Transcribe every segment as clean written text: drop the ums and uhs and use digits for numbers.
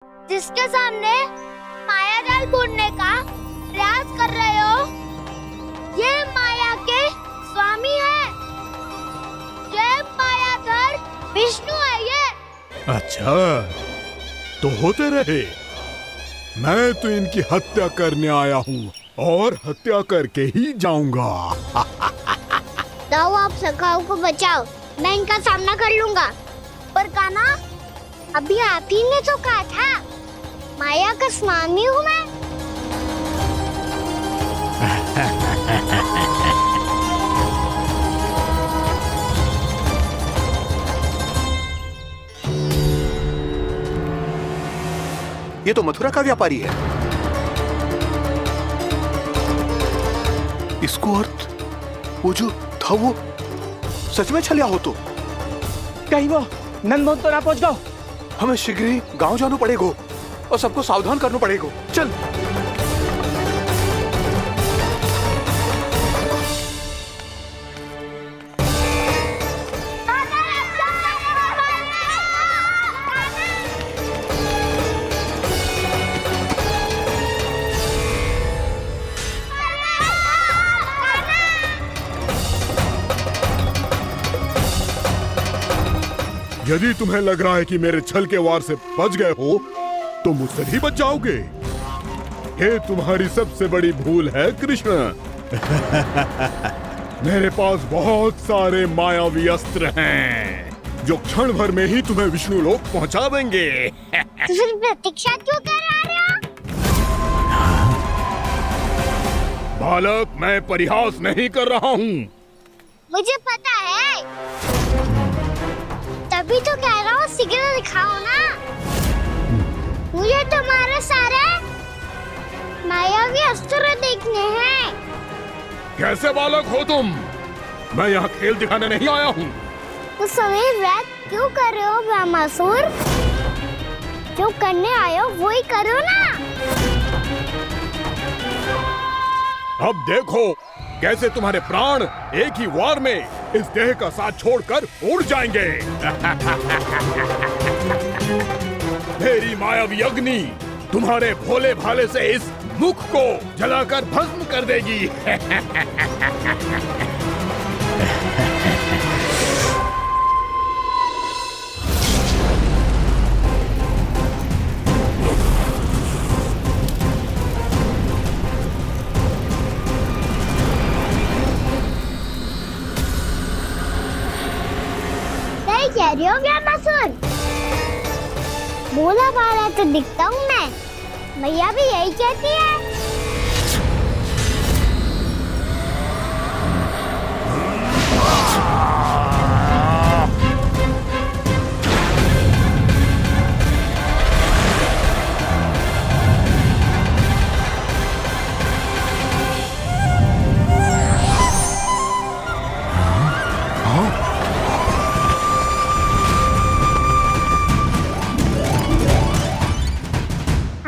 जिसके सामने माया जाल बूनने का प्रयास कर रहे हो, ये माया के स्वामी है। ये मायाधर विष्णु है ये। अच्छा, तो होते रहे। मैं तो इनकी हत्या करने आया हूँ और हत्या करके ही जाऊंगा। जाओ आप सखाओं को बचाओ, मैं इनका सामना कर लूंगा। पर कान्हा, अभी आप ही ने तो कहा था माया का स्वामी हूँ मैं। ये तो मथुरा का व्यापारी है। इसको अर्थ वो जो था वो सच में छलिया हो तो कहीं वो नंदमोहन तो ना पहुंच गो। हमें शीघ्र ही गांव जाना पड़ेगा और सबको सावधान करना पड़ेगा। चल। यदि तुम्हें लग रहा है कि मेरे छल के वार से बच गए हो, तो मुझसे भी बच जाओगे। ये तुम्हारी सबसे बड़ी भूल है कृष्ण। मेरे पास बहुत सारे मायावी अस्त्र हैं, जो क्षण भर में ही तुम्हें विष्णु लोक पहुंचा देंगे। तो फिर प्रतीक्षा क्यों कर रहे हो? बालक, मैं परिहास नहीं कर रहा हूँ। मुझे पता है, तभी तो कह रहा हूँ शीघ्र दिखाओ ना। मुझे तुम्हारे सारे मायावी अस्त्र देखने हैं। कैसे बालक हो तुम? मैं यहाँ खेल दिखाने नहीं आया हूँ। तो समय व्यर्थ क्यों कर रहे हो ब्रह्मासुर? जो करने आए हो वो ही करो ना। अब देखो कैसे तुम्हारे प्राण एक ही वार में इस देह का साथ छोड़कर उड़ जाएंगे। मेरी मायावी अग्नि तुम्हारे भोले भाले से इस मुख को जलाकर भस्म कर देगी। कह रही हो ब्रह्मासुर? बोला बाला तो दिखता हूँ मैं। मैया भी यही कहती है।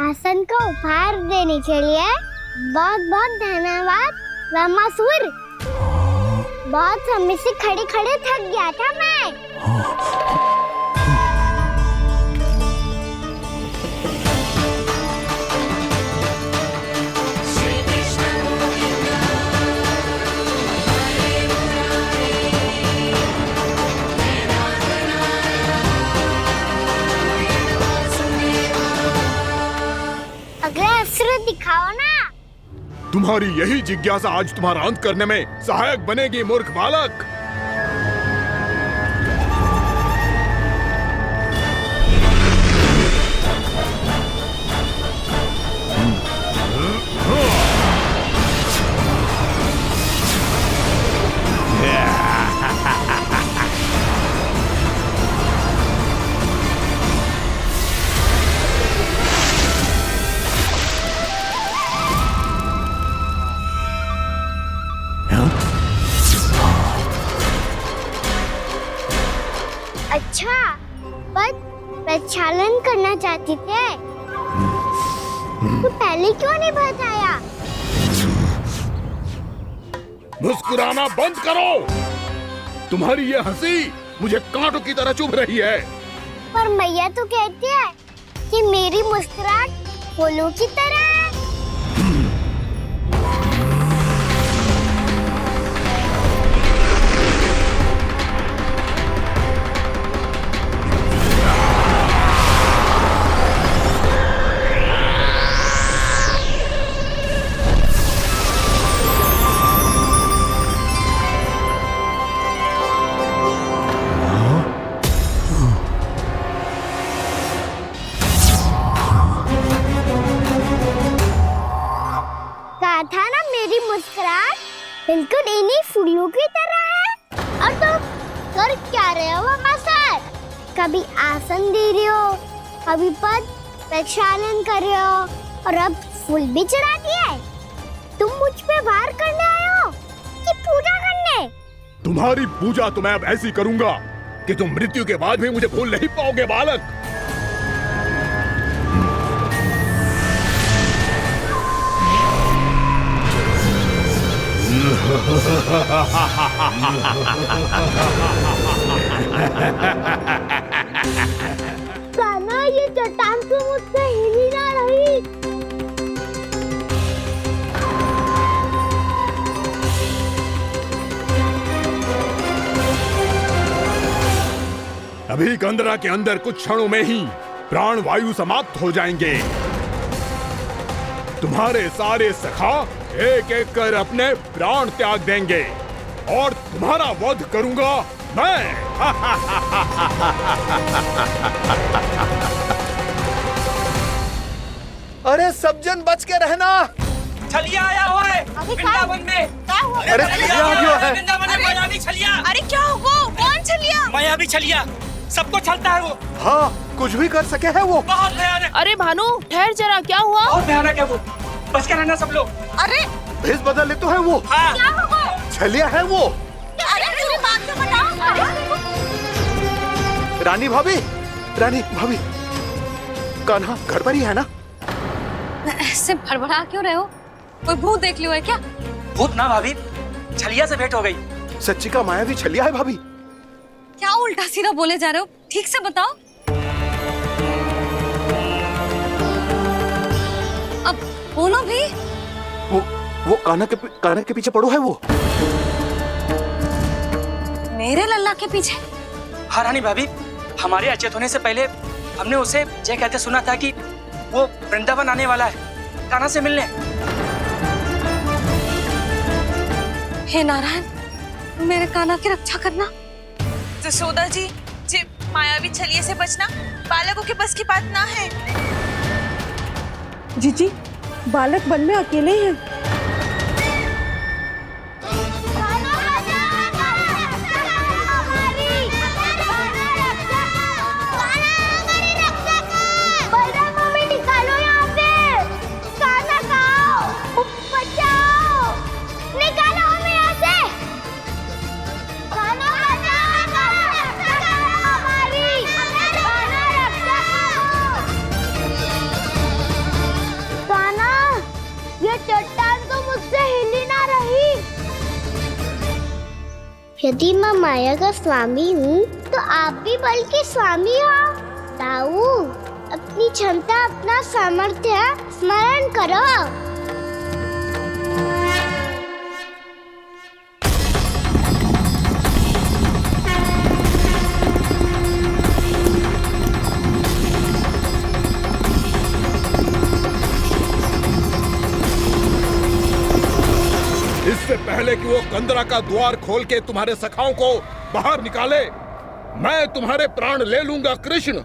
आसन को उपहार देने के लिए बहुत बहुत धन्यवाद ब्रह्मासुर। बहुत समय से खड़े खड़े थक गया था मैं। अगला अस्त्र दिखाओ ना। तुम्हारी यही जिज्ञासा आज तुम्हारा अंत करने में सहायक बनेगी मूर्ख बालक। अच्छा, पर प्रक्षालन करना चाहती थे तो पहले क्यों नहीं बताया? मुस्कुराना बंद करो। तुम्हारी ये हंसी मुझे कांटों की तरह चुभ रही है। पर मैया तो कहती है कि मेरी मुस्कुराहट फूलों की तरह है। कहा था ना मेरी मुस्कुराहट बिल्कुल इन्हीं फूलों की तरह है। और तुम कर क्या रहे हो सर? कभी आसन दे रहे हो, कभी पद प्रक्षालन कर रहे हो और अब फूल भी चढ़ा दिया है। तुम मुझ पे वार करने आए हो कि पूजा करने? तुम्हारी पूजा तो मैं अब ऐसी करूंगा कि तुम मृत्यु के बाद भी मुझे भूल नहीं पाओगे बालक। कान्हा, ये चट्टान तो मुझसे हिल ही ना रही। अभी कंदरा के अंदर कुछ क्षणों में ही प्राण वायु समाप्त हो जाएंगे। तुम्हारे सारे सखा एक एक कर अपने प्राण त्याग देंगे और तुम्हारा वध करूंगा मैं। अरे सब जन बच के रहना। छलिया आया हुआ है वृंदावन में। अरे छलिया आ गया है। वृंदावन में मायावी छलिया। अरे क्या हुआ? कौन छलिया? मायावी छलिया सबको छलता है वो। हाँ, कुछ भी कर सके है वो। बहुत भयानक। अरे भानु, ठहर जरा, क्या हुआ? बहुत भयानक है वो। बच के रहना सब लोग। अरे भेष बदल ले तो है वो। हाँ। क्या हुआ? छलिया है वो। अरे मेरी बात तो बताओ। रानी भाभी, रानी भाभी, कान्हा घर पर ही है ना? ऐसे भड़बड़ा क्यों रहे हो? कोई भूत देख लियो है क्या? भूत ना भाभी, छलिया से भेंट हो गई। सच्ची का मायावी छलिया है भाभी। क्या उल्टा सीधा बोले जा रहे हो? ठीक से बताओ। अब बोलो भी। वो कान्हा के पीछे पड़ो है वो। मेरे लल्ला के पीछे? हाँ रानी भाभी, हमारे अचेत होने से पहले हमने उसे ये कहते सुना था कि वो वृंदावन आने वाला है कान्हा से मिलने। हे नारायण, मेरे कान्हा की रक्षा करना। जसोदा जी, मायावी छलिए से बचना बालकों के बस की बात ना है। जीजी, बालक वन में अकेले हैं। यदि मैं माया का स्वामी हूँ तो आप भी बल के स्वामी हो। ताऊ, अपनी क्षमता, अपना सामर्थ्य स्मरण करो। इससे पहले कि वो कंदरा का द्वार खोल के तुम्हारे सखाओं को बाहर निकाले, मैं तुम्हारे प्राण ले लूंगा कृष्ण।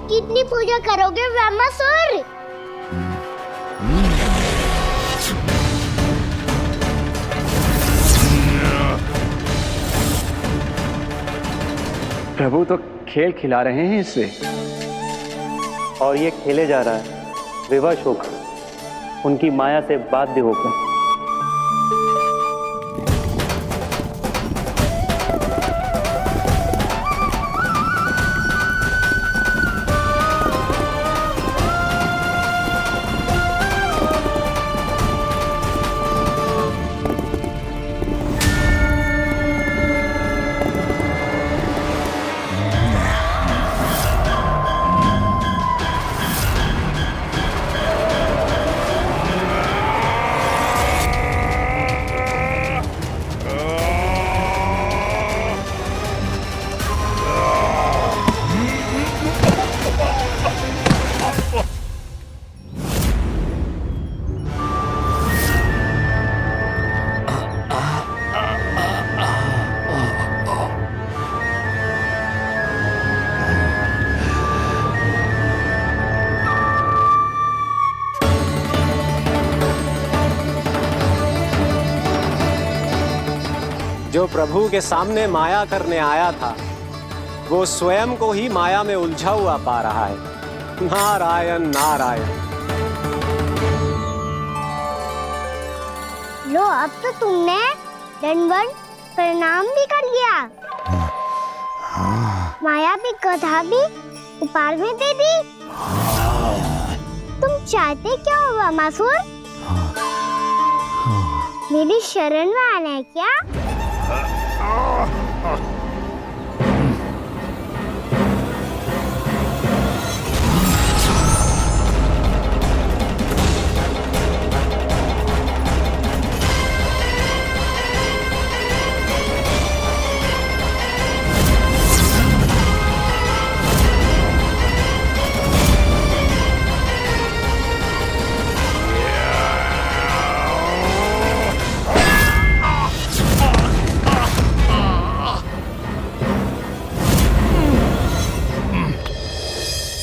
कितनी पूजा करोगे ब्रह्मासुर? प्रभु तो खेल खिला रहे हैं इससे, और ये खेले जा रहा है विवश होकर, उनकी माया से बाध्य होकर। जो प्रभु के सामने माया करने आया था, वो स्वयं को ही माया में उलझा हुआ पा रहा है। नारायण नारायण। लो, अब तो तुमने दंडवत प्रणाम भी कर लिया, माया भी कथा भी उपहार में दे दी। तुम चाहते क्या हो ब्रह्मासुर? मेरी शरण में आना है क्या?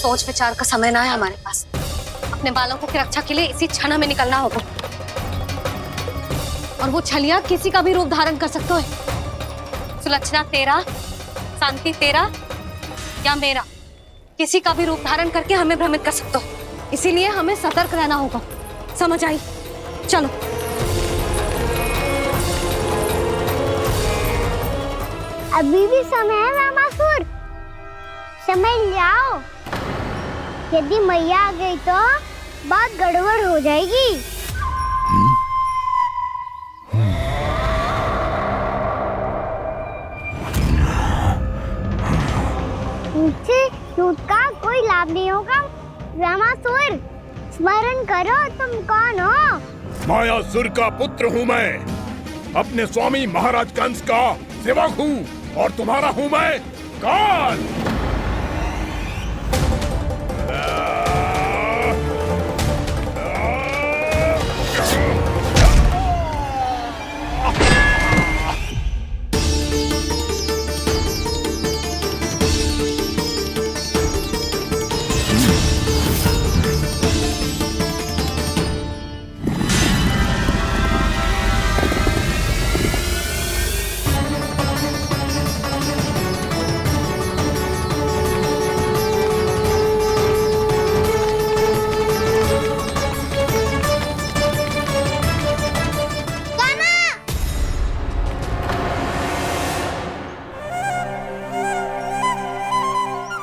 सोच विचार का समय ना है हमारे पास। अपने बालकों की रक्षा के लिए इसी क्षण में निकलना होगा, और वो छलिया किसी का भी रूप धारण कर सकते हैं। सुलक्षणा तेरा, शांति तेरा या मेरा, किसी का भी रूप धारण करके हमें भ्रमित कर सकते हो। इसीलिए हमें सतर्क रहना होगा। समझ आई? चलो। अभी भी समय है ब्रह्मासुर, समझ जाओ। यदि मैया आ गई तो बात गड़बड़ हो जाएगी। मुझसे झूठ का कोई लाभ नहीं होगा। ब्रह्मासुर, स्मरण करो तुम कौन हो। मायासुर का पुत्र हूँ मैं, अपने स्वामी महाराज कंस का सेवक हूँ, और तुम्हारा हूँ मैं काल।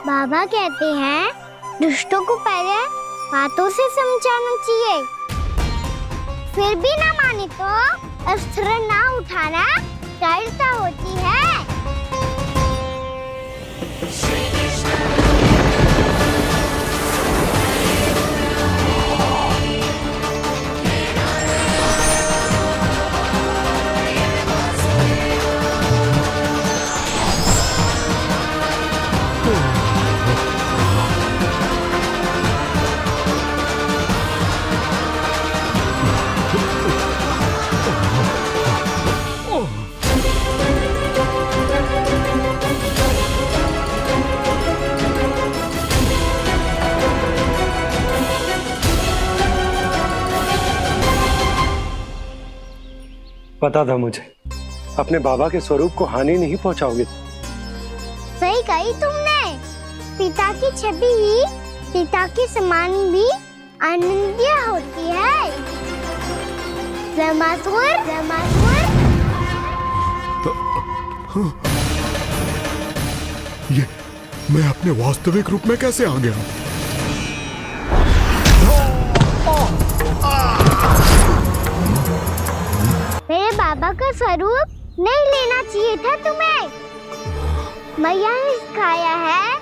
बाबा कहते हैं दुष्टों को पहले बातों से समझाना चाहिए, फिर भी ना माने तो अस्त्र ना उठाना दृढ़ता होती है। पता था मुझे, अपने बाबा के स्वरूप को हानि नहीं पहुंचाओगे। सही कही तुमने। पिता की छवि ही पिता के समान भी आनंदीय होती है। ज़मासुर, ज़मासुर। ये मैं अपने वास्तविक रूप में कैसे आ गया? मेरे बाबा का स्वरूप नहीं लेना चाहिए था तुम्हें। मैया ने सिखाया है,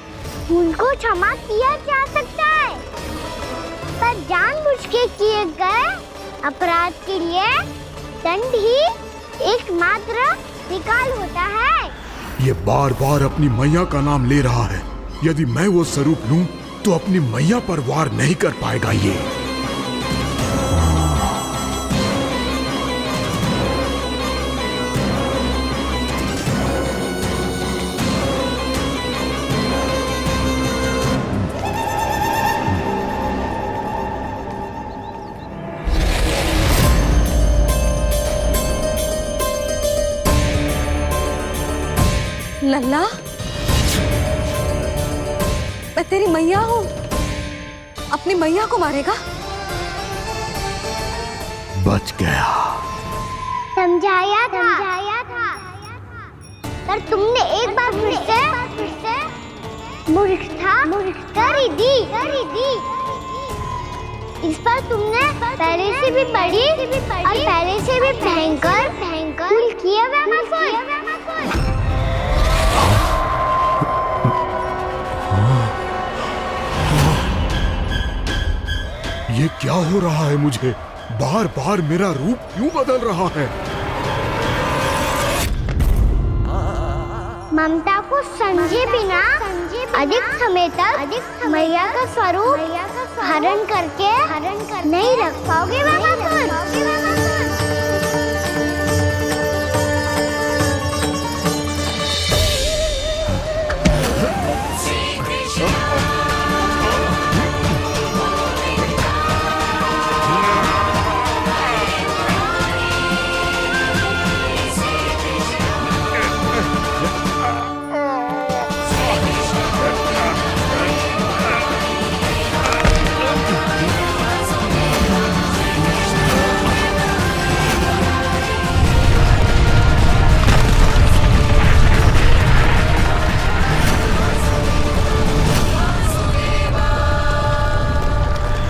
भूल को क्षमा किया जा सकता है, पर जानबूझ के किए गए अपराध के लिए दंड ही एकमात्र निकाल होता है। ये बार बार अपनी मैया का नाम ले रहा है। यदि मैं वो स्वरूप लूं तो अपनी मैया पर वार नहीं कर पाएगा ये। लल्ला, मैं तेरी मैया हूँ, अपनी मैया को मारेगा? बच गया। समझाया था, पर तुमने एक बार फिर से मूर्खता कर ही दी। इस पर तुमने पहले से भी बड़ी और पहले से भी भयंकर भूल किया वैमासुर। ये क्या हो रहा है मुझे? बार बार मेरा रूप क्यों बदल रहा है? ममता को समझे बिना अधिक समय तक मैया का स्वरूप हरण करके नहीं रख पाओगे वैमासुर।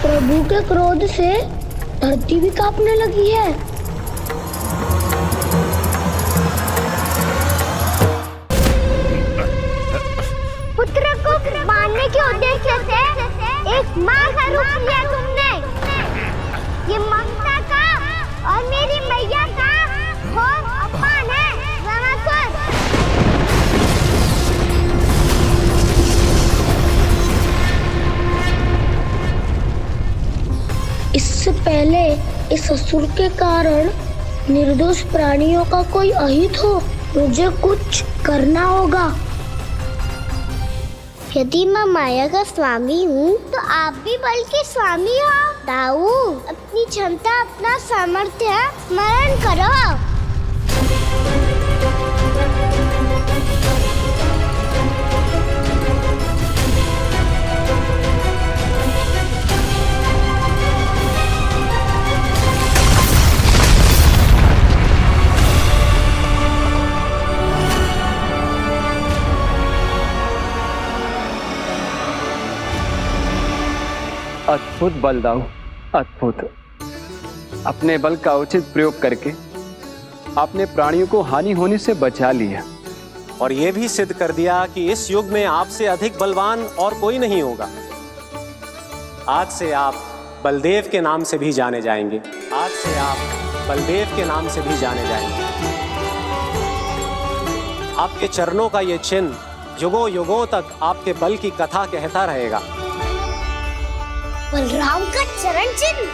प्रभु के क्रोध से धरती भी कांपने लगी है। पुत्र को मारने के उद्देश्य से एक माँ का रूप लिया तुमने। ये ममता का और मेरी मैया का घोर अपमान है वैमासुर। इससे पहले इस असुर के कारण निर्दोष प्राणियों का कोई अहित हो, मुझे कुछ करना होगा। यदि मैं माया का स्वामी हूँ तो आप भी बल के स्वामी हो। दाऊ, अपनी क्षमता, अपना सामर्थ्य स्मरण करो। अद्भुत बल दाऊ, अद्भुत। अपने बल का उचित प्रयोग करके आपने प्राणियों को हानि होने से बचा लिया और ये भी सिद्ध कर दिया कि इस युग में आपसे अधिक बलवान और कोई नहीं होगा। आज से आप बलदेव के नाम से भी जाने जाएंगे। आज से आप बलदेव के नाम से भी जाने जाएंगे। आपके चरणों का ये चिन्ह युगों युगों तक आपके बल की कथा कहता रहेगा। बलराम का चरण चिन्ह।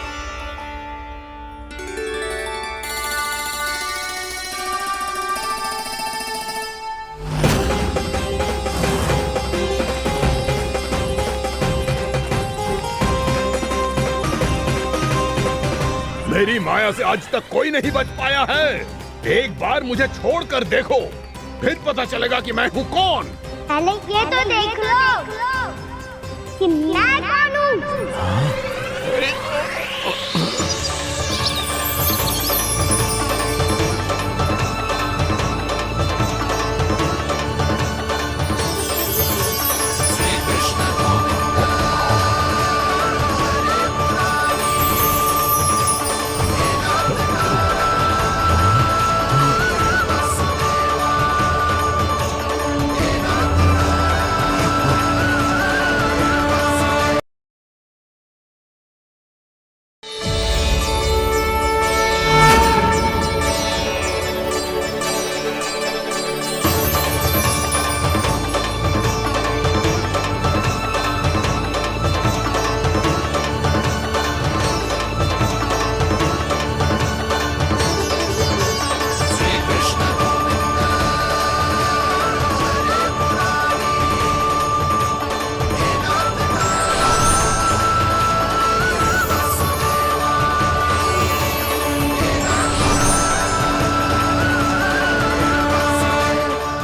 मेरी माया से आज तक कोई नहीं बच पाया है। एक बार मुझे छोड़कर देखो, फिर पता चलेगा कि मैं हूँ कौन। पहले ये तो देख लो कि मैं कौन हूँ।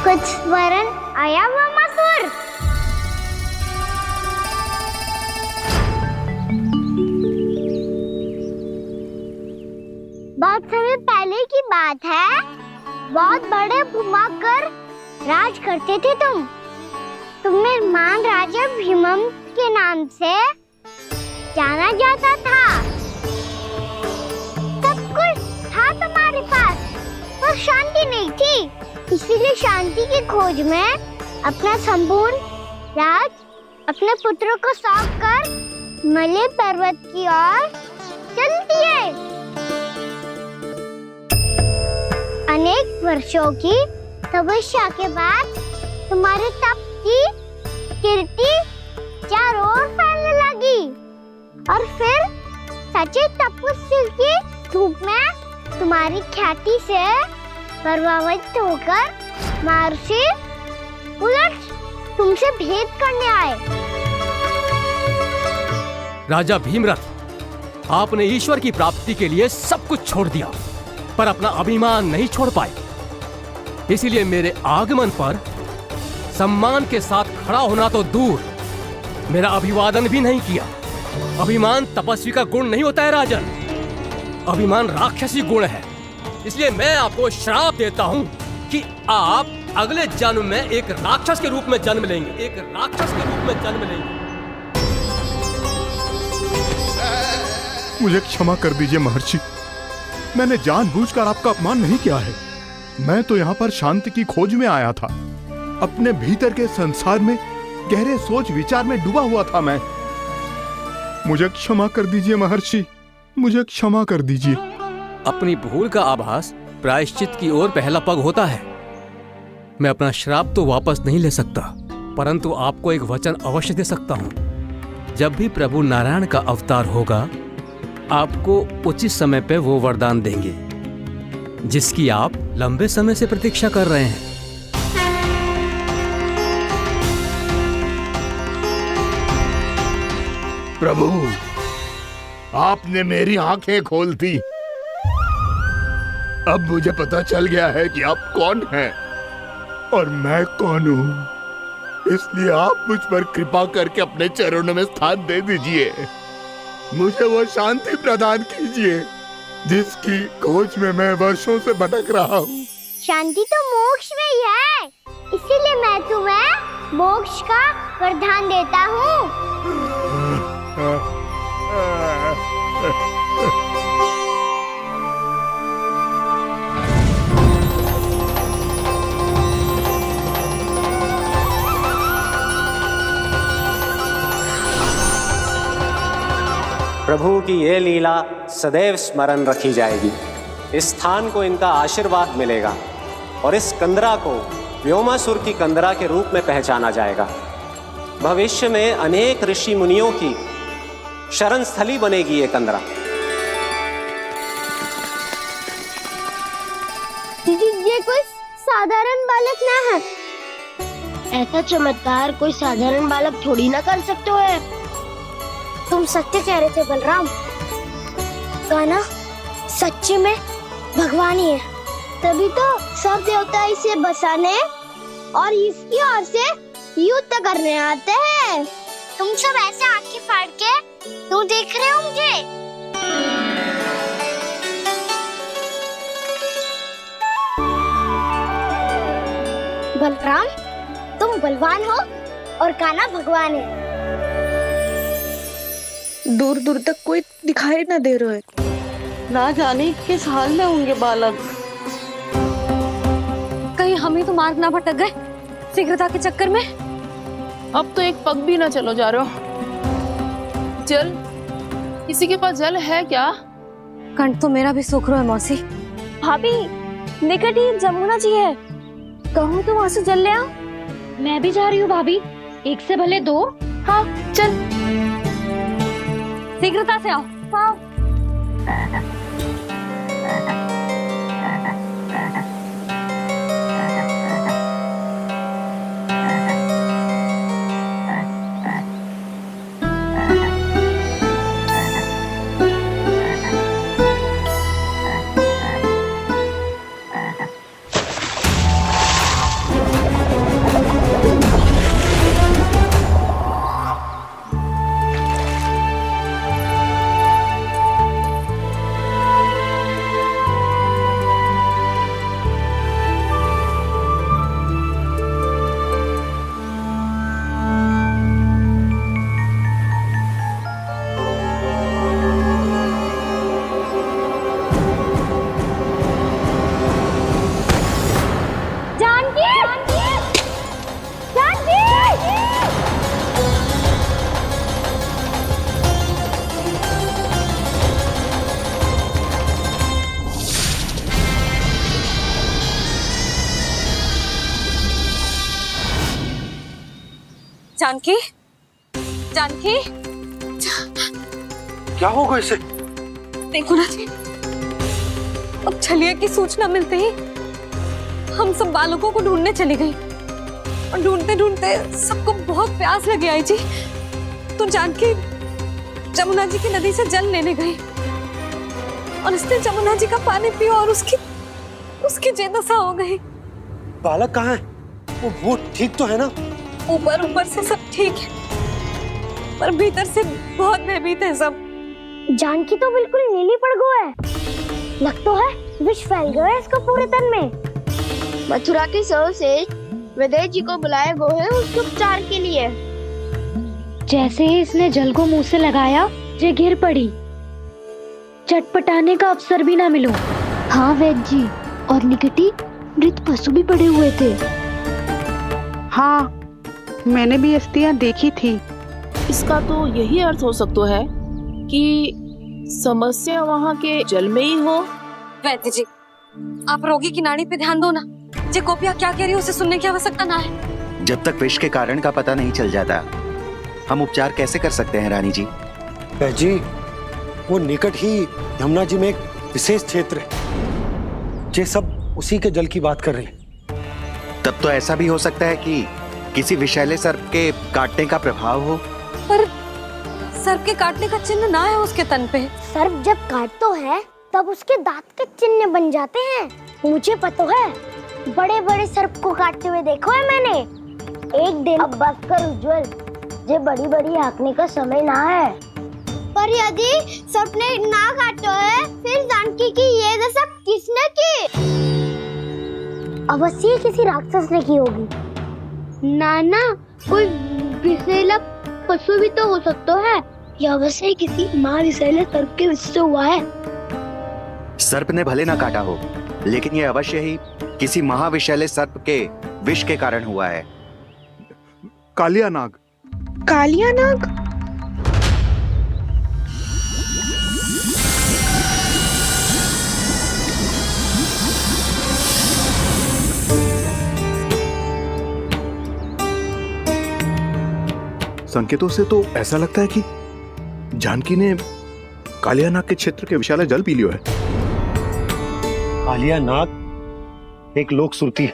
कुछ वरन आया हुआ मसूर। बहुत समय पहले की बात है, बहुत बड़े भूमाकर राज करते थे तुम्हें महान राजा भीमम के नाम से जाना जाता था। सब कुछ था तुम्हारे पास, पर शांति नहीं थी। इसीलिए शांति की खोज में अपना संपूर्ण राज अपने पुत्रों को सौंप कर मलय पर्वत की ओर चल दिए। अनेक वर्षों की तपस्या के बाद तुम्हारे तप की कीर्ति चारों ओर फैलने लगी और फिर सच्चे तपस्वी के रूप में तुम्हारी ख्याति से प्रभावित होकर महर्षि उलट तुमसे भेंट करने आए। राजा भीमरथ, आपने ईश्वर की प्राप्ति के लिए सब कुछ छोड़ दिया, पर अपना अभिमान नहीं छोड़ पाए। इसीलिए मेरे आगमन पर सम्मान के साथ खड़ा होना तो दूर, मेरा अभिवादन भी नहीं किया। अभिमान तपस्वी का गुण नहीं होता है राजन, अभिमान राक्षसी गुण है। इसलिए मैं आपको श्राप देता हूँ कि आप अगले जन्म में एक राक्षस के रूप में जन्म लेंगे, एक राक्षस के रूप में जन्म लेंगे। मुझे क्षमा कर दीजिए महर्षि, मैंने जानबूझकर आपका अपमान नहीं किया है। मैं तो यहाँ पर शांति की खोज में आया था। अपने भीतर के संसार में गहरे सोच विचार में डूबा हुआ था मैं। मुझे क्षमा कर दीजिए महर्षि, मुझे क्षमा कर दीजिए। अपनी भूल का आभास प्रायश्चित की ओर पहला पग होता है। मैं अपना श्राप तो वापस नहीं ले सकता, परंतु आपको एक वचन अवश्य दे सकता हूँ। जब भी प्रभु नारायण का अवतार होगा, आपको उचित समय पे वो वरदान देंगे जिसकी आप लंबे समय से प्रतीक्षा कर रहे हैं। प्रभु, आपने मेरी आंखें खोल दी। अब मुझे पता चल गया है कि आप कौन हैं और मैं कौन हूँ। इसलिए आप मुझ पर कृपा करके अपने चरणों में स्थान दे दीजिए। मुझे वो शांति प्रदान कीजिए जिसकी खोज में मैं वर्षों से भटक रहा हूँ। शांति तो मोक्ष में ही है, इसीलिए मैं तुम्हें मोक्ष का वरदान देता हूँ। प्रभु की ये लीला सदैव स्मरण रखी जाएगी। इस स्थान को इनका आशीर्वाद मिलेगा और इस कंदरा को व्योमासुर की कंदरा के रूप में पहचाना जाएगा। भविष्य में अनेक ऋषि मुनियों की शरण स्थली बनेगी ये कंदरा। ये कोई साधारण बालक ना है। ऐसा चमत्कार कोई साधारण बालक थोड़ी ना कर सकते है। तुम सत्य कह रहे थे बलराम, गाना सच्ची में भगवान ही है। तभी तो सब देवता इसे बसाने और इसकी ओर से युद्ध करने आते हैं। तुम सब ऐसे आंखें फाड़ के क्यों देख रहे हो मुझे? बलराम, तुम बलवान हो और कान्हा भगवान है। दूर दूर तक कोई दिखाई न दे रहा है। ना जाने किस हाल में होंगे बालक। कहीं हम ही तो मार्ग ना भटक गए शीघ्रता के चक्कर में। अब तो एक पग भी ना चलो जा रहे हो। जल, किसी के पास जल है क्या? कंठ तो मेरा भी सूख रहा है मौसी। भाभी, निकट ही जमुना जी है, कहूँ तो वहाँ से जल ले आओ। मैं भी जा रही हूँ भाभी, एक से भले दो। हाँ चल, शीघ्रता से आओ। हाँ। जानकी, जानकी, क्या होगा इसे? देखो ना जी, अब छलिया की सूचना मिलते ही हम सब बालकों को ढूंढने चली गई और ढूंढते ढूंढते सबको बहुत प्यास लगी आई जी। तो जानकी जमुना जी की नदी से जल लेने गई और उसने जमुना जी का पानी पिया और उसकी जेदशा हो गई। बालक कहाँ है? वो ठीक तो है ना? ऊपर ऊपर से सब ठीक है, पर भीतर से बहुत भयभीत है सब। जानकी तो बिल्कुल नीली पड़ गई है। लग तो है विष फैल गया है इसको पूरे तन में। मथुरा के सर्वश्रेष्ठ विदेह जी को बुलाया गो है उसके उपचार के लिए। जैसे ही इसने जल को मुंह से लगाया, ये गिर पड़ी। चटपटाने का अवसर भी ना मिलो। हाँ वैद्य जी, और निकटी मृत पशु भी पड़े हुए थे। हाँ, मैंने भी अस्थियां देखी थी। इसका तो यही अर्थ हो सकता है कि समस्या वहाँ के जल में ही हो। वैद्य जी, आप रोगी की नाड़ी पे ध्यान दो ना। जे गोपिया क्या कह रही है उसे सुनने की आवश्यकता ना है। जब तक विष के कारण का पता नहीं चल जाता, हम उपचार कैसे कर सकते हैं रानी जी? जी, वो निकट ही यमुना जी में एक विशेष क्षेत्र है। ये सब उसी के जल की बात कर रहे हैं। तब तो ऐसा भी हो सकता है कि किसी विषैले सर्प के काटने का प्रभाव हो। पर सर्प के काटने का चिन्ह ना है उसके तन पे। सर्प जब काटता है तब उसके दांत के चिन्ह बन जाते हैं। मुझे पता है, बड़े बड़े सर्प को काटते हुए देखो है मैंने। एक दिन अब बात कर उज्जवल, ये बड़ी बड़ी हाँकने का समय ना है। पर यदि सर्प ने ना काटा है, फिर जानकी की ये दशा किसने की? अवश्य किसी राक्षस ने की होगी। नाना, कोई विषैला पशु भी तो हो सकता है। यह अवश्य किसी महाविषैले सर्प के विष से हुआ है। सर्प ने भले ना काटा हो, लेकिन यह अवश्य ही किसी महाविषैले सर्प के विष के कारण हुआ है। कालिया नाग। कालिया नाग? संकेतों से तो ऐसा लगता है कि जानकी ने कालिया नाग के क्षेत्र के विशाल जल पी लियो है। कालिया नाग एक लोक सुरती है,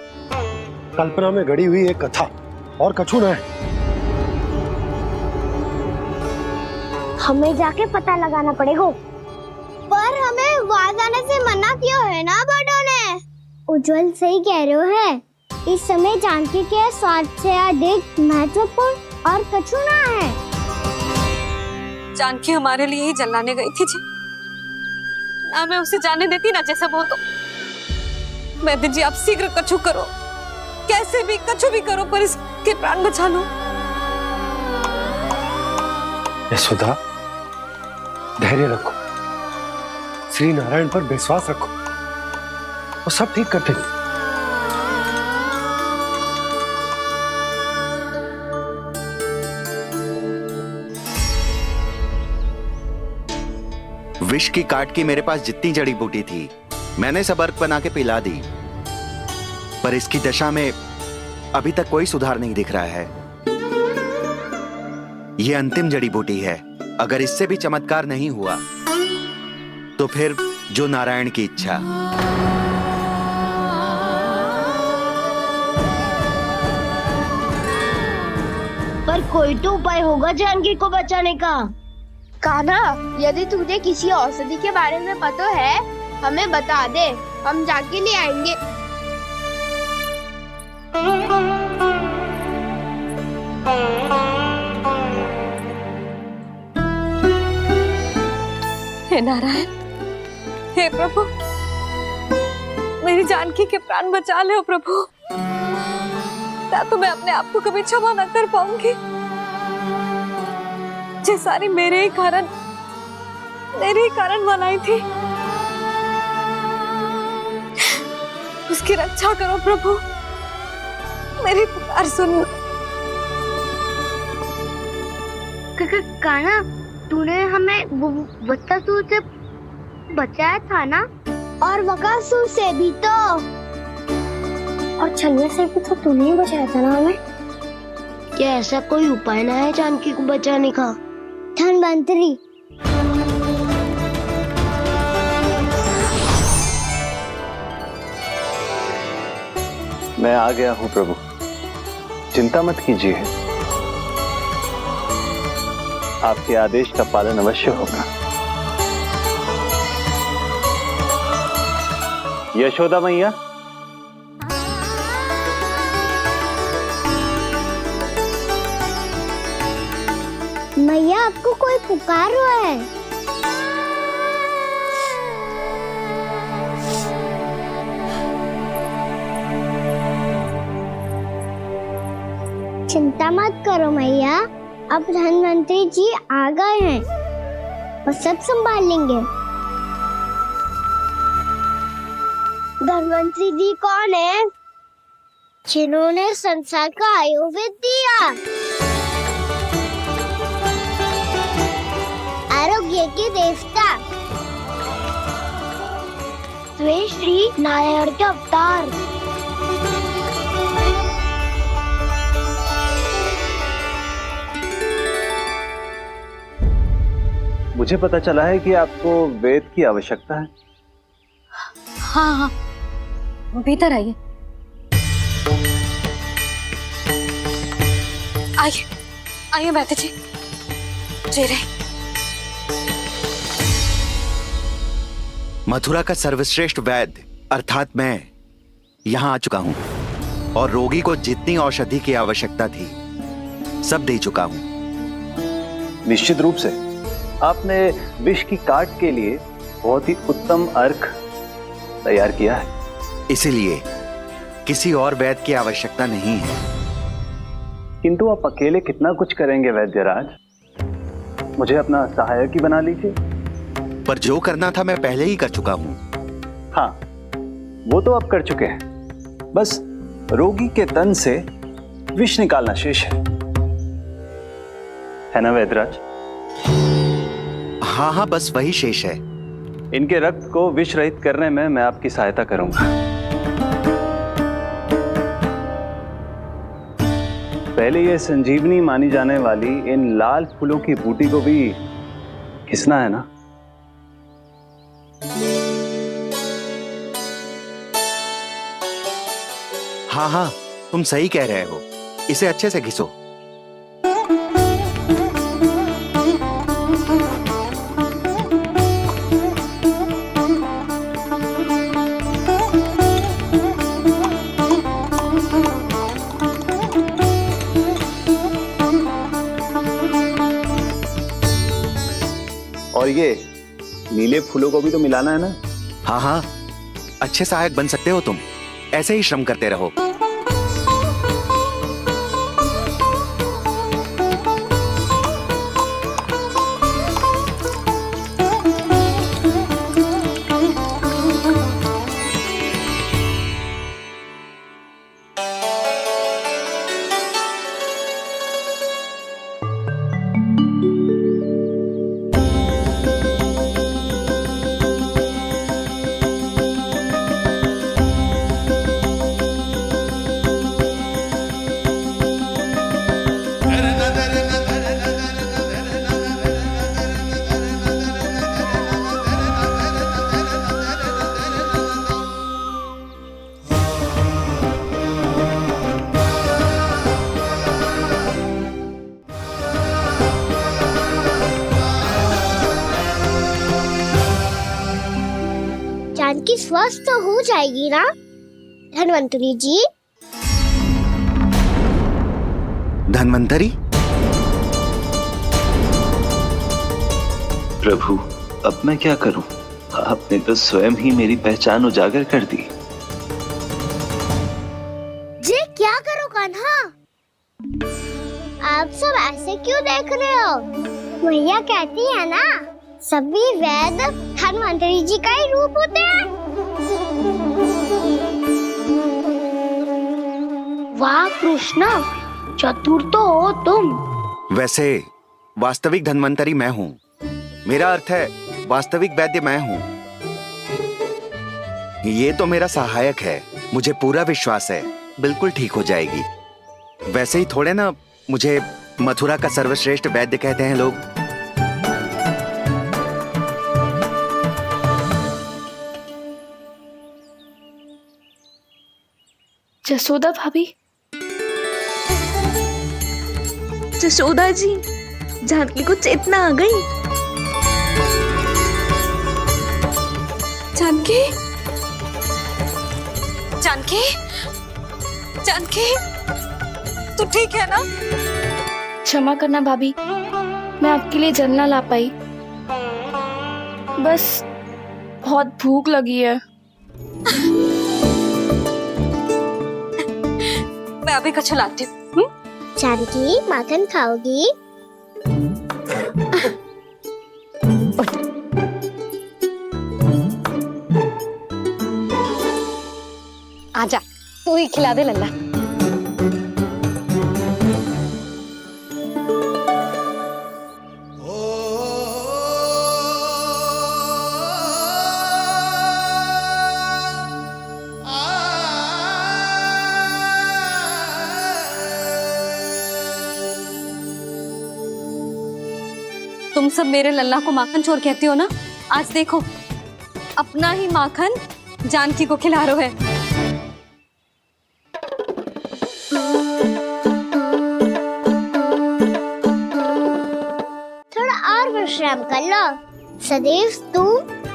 कल्पना में गढ़ी हुई एक कथा, और कछु ना है। हमें जाके पता लगाना पड़ेगा। पर हमें वहां जाने से मना किया है ना बड़ों ने। उज्जवल सही कह रहे हो है। इस समय जानकी के स्वार्थ से अधिक महत्वपूर्ण और कछु ना है। जानकी हमारे लिए ही जलाने गई थी जी, ना मैं उसे जाने देती ना जैसा वो तो। वैद्य जी आप शीघ्र कछु करो, कैसे भी कछु भी करो, पर इसके प्राण बचा लो। यशोदा, धैर्य रखो, श्री नारायण पर विश्वास रखो, वो सब ठीक कर देंगे। विष की काट की मेरे पास जितनी जड़ी बूटी थी मैंने सब अर्क बना के पिला दी, पर इसकी दशा में अभी तक कोई सुधार नहीं दिख रहा है। यह अंतिम जड़ी बूटी है, अगर इससे भी चमत्कार नहीं हुआ तो फिर जो नारायण की इच्छा। पर कोई तो उपाय होगा जानकी को बचाने का। कान्हा, यदि तुझे किसी औषधि के बारे में पता है हमें बता दे, हम जाके ले आएंगे। हे नारायण, हे प्रभु, मेरी जानकी के प्राण बचा ले प्रभु। क्या तो मैं अपने आप को कभी क्षमा न कर पाऊंगी। ये सारी मेरे ही कारण बनाई थी। उसकी रक्षा करो प्रभु, मेरी पुकार सुनो। कान्हा, तूने हमें बत्तासुर से बचाया था ना? और बकासुर से भी तो। और छलिया से भी तो तूने ही बचाया था ना हमें? क्या ऐसा कोई उपाय ना है जानकी को बचाने का? धन्वंतरी, मैं आ गया हूं प्रभु, चिंता मत कीजिए, आपके आदेश का पालन अवश्य होगा। यशोदा मैया, मैया आपको कोई पुकार रहा है। चिंता मत करो मैया, अब धन्वंतरी जी आ गए हैं और सब संभाल लेंगे। धन्वंतरी जी कौन है? जिन्होंने संसार का आयुर्वेद दिया, आरोग्य के देवता, वे श्री नारायण के अवतार। मुझे पता चला है कि आपको वेद की आवश्यकता है। हाँ हाँ, भीतर आइए। आइए आइए वैद्य जी, जी रहे। मथुरा का सर्वश्रेष्ठ वैद्य अर्थात मैं यहां आ चुका हूं और रोगी को जितनी औषधि की आवश्यकता थी सब दे चुका हूं। निश्चित रूप से आपने विष की काट के लिए बहुत ही उत्तम अर्क तैयार किया है, इसीलिए किसी और वैद्य की आवश्यकता नहीं है। किंतु आप अकेले कितना कुछ करेंगे वैद्यराज, मुझे अपना सहायक ही बना लीजिए। पर जो करना था मैं पहले ही कर चुका हूं। हाँ, वो तो आप कर चुके हैं, बस रोगी के तन से विष निकालना शेष है ना वैद्यराज? हाँ हाँ, बस वही शेष है। इनके रक्त को विष रहित करने में मैं आपकी सहायता करूंगा। पहले ये संजीवनी मानी जाने वाली इन लाल फूलों की बूटी को भी घिसना है ना? हाँ हाँ, तुम सही कह रहे हो, इसे अच्छे से घिसो। और ये नीले फूलों को भी तो मिलाना है ना? हाँ हाँ, अच्छे सहायक बन सकते हो तुम, ऐसे ही श्रम करते रहो। जानकी स्वस्थ हो जाएगी ना धन्वंतरी जी? धन्वंतरी? प्रभु, अब मैं क्या करूं? आपने तो स्वयं ही मेरी पहचान उजागर कर दी। जी क्या करो कान्हा? आप सब ऐसे क्यों देख रहे हो? मैया कहती है ना, सभी वेद धन्वंतरी जी का ही रूप होते हैं। वाह कृष्णा, चतुर तो हो तुम। वैसे वास्तविक धन्वंतरी मैं हूँ। मेरा अर्थ है वास्तविक वैद्य मैं हूँ। ये तो मेरा सहायक है, मुझे पूरा विश्वास है बिल्कुल ठीक हो जाएगी। वैसे ही थोड़े ना मुझे मथुरा का सर्वश्रेष्ठ वैद्य कहते हैं लोग। जसोदा भाभी, जसोदा जी, जानकी को चेतना आ गई। जानकी, जानकी, जानकी, तू ठीक है ना? क्षमा करना भाभी, मैं आपके लिए जल ना ला पाई। बस बहुत भूख लगी है। मैं अभी कछु लाती हूँ। जानकी माखन खाओगी? आजा, तू ही खिला दे लल्ला। तुम सब मेरे लल्ला को माखन चोर कहती हो ना? आज देखो, अपना ही माखन जानकी को खिला रहे हो। थोड़ा और विश्राम कर लो। सदैव तुम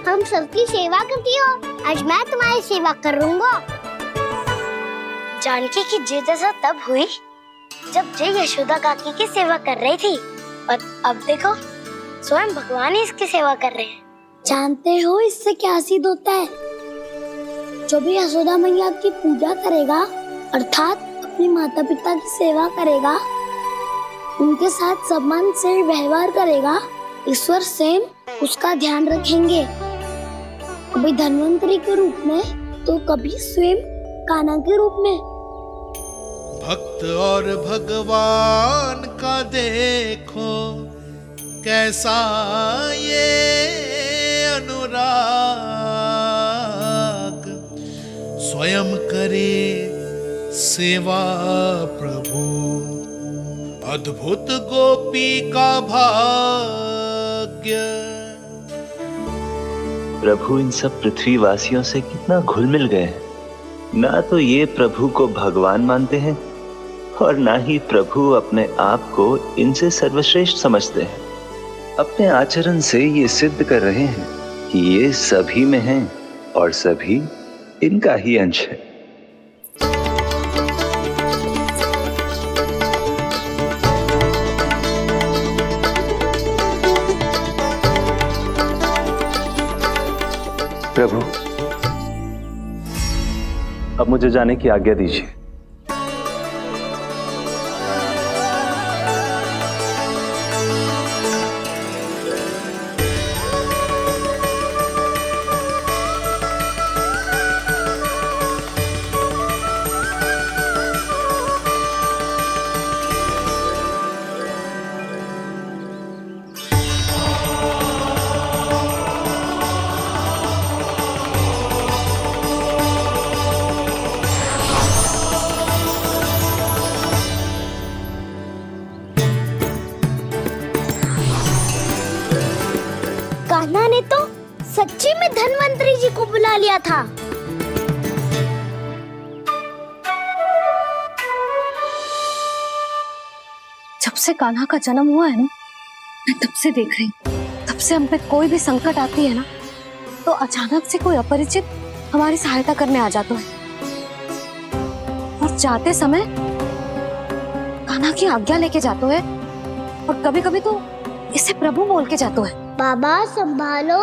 हम सबकी सेवा करती हो, आज मैं तुम्हारी सेवा करूंगा। जानकी की जिद दशा तब हुई जब जय यशोदा काकी की सेवा कर रही थी, और अब देखो स्वयं भगवान ही इसकी सेवा कर रहे हैं। जानते हो इससे क्या सिद्ध होता है? जो भी यशोदा मैया की पूजा करेगा, अर्थात अपने माता पिता की सेवा करेगा, उनके साथ सम्मान से व्यवहार करेगा, ईश्वर स्वयं उसका ध्यान रखेंगे। कभी धन्वंतरी के रूप में तो कभी स्वयं कान्हा के रूप में। भक्त और भगवान का देखो कैसा ये अनुराग, स्वयं करे सेवा प्रभु, अद्भुत गोपी का भाग्य। प्रभु इन सब पृथ्वीवासियों से कितना घुल मिल गए हैं। ना तो ये प्रभु को भगवान मानते हैं और ना ही प्रभु अपने आप को इनसे सर्वश्रेष्ठ समझते हैं। अपने आचरण से ये सिद्ध कर रहे हैं कि ये सभी में हैं और सभी इनका ही अंश है। प्रभु, अब मुझे जाने की आज्ञा दीजिए। कान्हा ने तो सच्ची में धन्वंतरी जी को बुला लिया था। जब से कान्हा का जन्म हुआ है ना, मैं तब से देख रही हूँ, तब से हम पे कोई भी संकट आती है ना, तो अचानक से कोई अपरिचित हमारी सहायता करने आ जाता है, और जाते समय कान्हा की आज्ञा लेके जाते है, और कभी कभी तो इसे प्रभु बोल के जाते है। बाबा संभालो।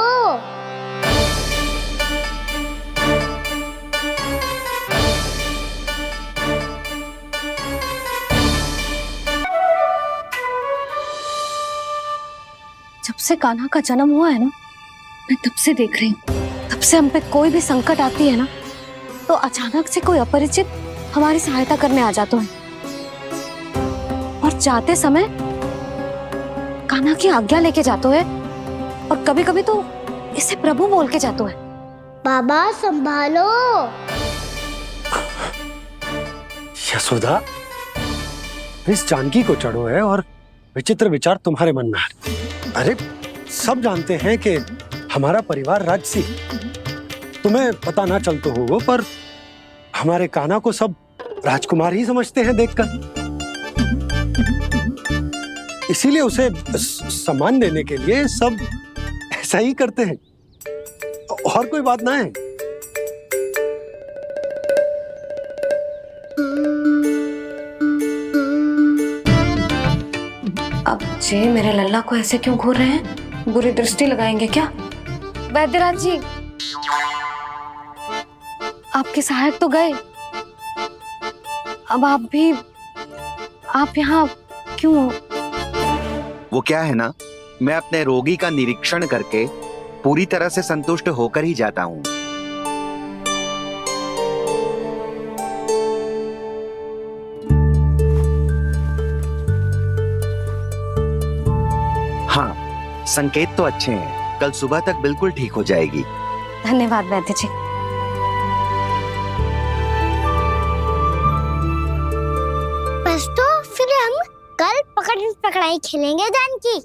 जब से कान्हा का जन्म हुआ है ना, मैं तब से देख रही हूँ, तब से हम पे कोई भी संकट आती है ना, तो अचानक से कोई अपरिचित हमारी सहायता करने आ जाता है, और जाते समय कान्हा की आज्ञा लेके जाते है, और कभी कभी तो इसे प्रभु बोल के जाते है। बाबा संभालो। यशोदा, इस जानकी को चढ़ो है और विचित्र विचार तुम्हारे मन में है। अरे सब जानते हैं कि हमारा परिवार राजसी, तुम्हें पता ना चलता हो वो, पर हमारे कान्हा को सब राजकुमार ही समझते हैं देखकर, इसीलिए उसे सम्मान देने के लिए सब ऐसा ही करते हैं, और कोई बात ना है। अब जे मेरे लल्ला को ऐसे क्यों घूर रहे हैं? बुरी दृष्टि लगाएंगे क्या? वैद्यराज जी, आपके सहायक तो गए, अब आप यहाँ क्यों? वो क्या है ना, मैं अपने रोगी का निरीक्षण करके पूरी तरह से संतुष्ट होकर ही जाता हूँ। हाँ, संकेत तो अच्छे हैं, कल सुबह तक बिल्कुल ठीक हो जाएगी। धन्यवाद वैद्य जी। बस तो फिर हम कल पकड़न पकड़ाई खेलेंगे जानकी।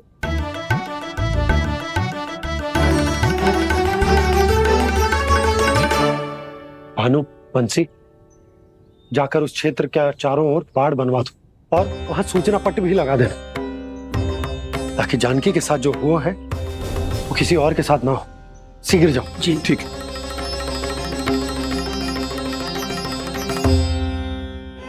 भानु, बंसी, जाकर उस क्षेत्र के चारों ओर बाड़ बनवा दो और वहां सूचना पट्ट भी लगा देना, ताकि जानकी के साथ जो हुआ है वो किसी और के साथ ना हो। शीघ्र जाओ। जी ठीक है।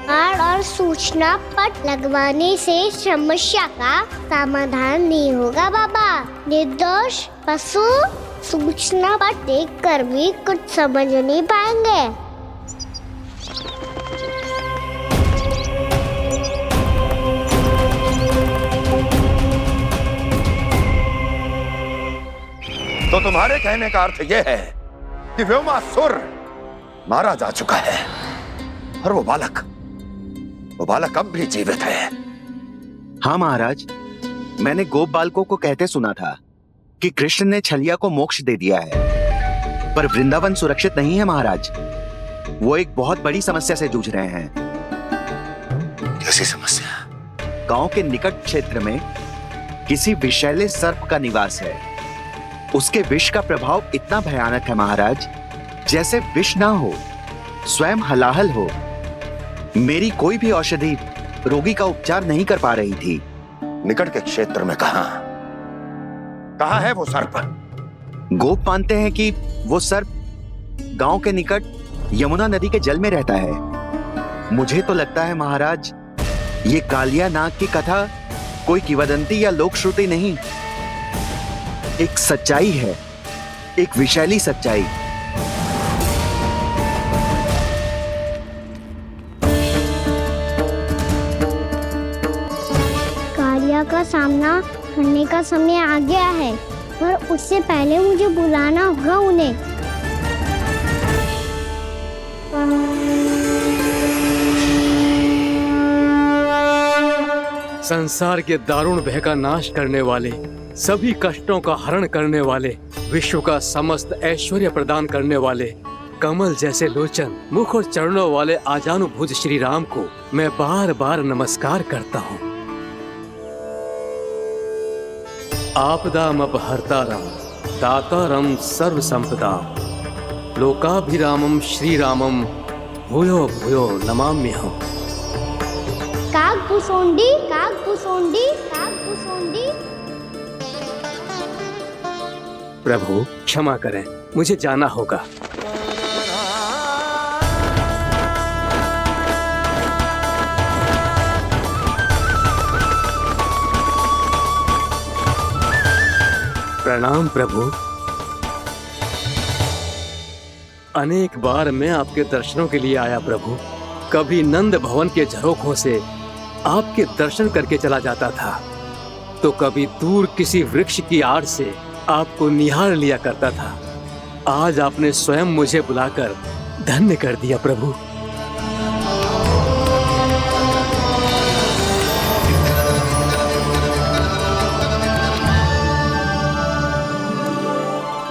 बाड़ और सूचना पट लगवाने से समस्या का समाधान नहीं होगा बाबा। निर्दोष पशु सूचना पट देखकर भी कुछ समझ नहीं पाएंगे। तो तुम्हारे कहने का अर्थ यह है कि व्योमासुर मारा जा चुका है, और वो बालक अब भी जीवित है। हाँ महाराज, मैंने गोप बालकों को कहते सुना था कि कृष्ण ने छलिया को मोक्ष दे दिया है, पर वृंदावन सुरक्षित नहीं है महाराज। वो एक बहुत बड़ी समस्या से जूझ रहे हैं। कैसी समस्या? गांव के निकट क्षेत्र में किसी विषैले सर्प का निवास है। उसके विष का प्रभाव इतना भयानक है महाराज, जैसे विष ना हो, स्वयं हलाहल हो। मेरी कोई भी औषधि रोगी का उपचार नहीं कर पा रही थी। निकट के क्षेत्र में कहाँ है वो सर्प? गोप मानते हैं कि वो सर्प गांव के निकट यमुना नदी के जल में रहता है। मुझे तो लगता है महाराज, ये कालिया नाग की कथा कोई किंवदंती या लोक श्रुति नहीं, एक सच्चाई है, एक विषैली सच्चाई। सामना करने का समय आ गया है, पर उससे पहले मुझे बुलाना होगा उन्हें। संसार के दारुण भय का नाश करने वाले, सभी कष्टों का हरण करने वाले, विश्व का समस्त ऐश्वर्य प्रदान करने वाले, कमल जैसे लोचन, मुख और चरणों वाले आजानुभुज श्री राम को मैं बार बार नमस्कार करता हूँ। आपदामपहर्तारं दातारं सर्व संपदा लोकाभिरामं श्री रामं भूयो भूयो नमाम्यहम्। काकभुसुंडी काकभुसुंडी काकभुसुंडी। प्रभु क्षमा करें, मुझे जाना होगा। प्रणाम प्रभु। अनेक बार मैं आपके दर्शनों के लिए आया प्रभु। कभी नंद भवन के झरोखों से आपके दर्शन करके चला जाता था, तो कभी दूर किसी वृक्ष की आड़ से आपको निहार लिया करता था। आज आपने स्वयं मुझे बुलाकर धन्य कर दिया प्रभु।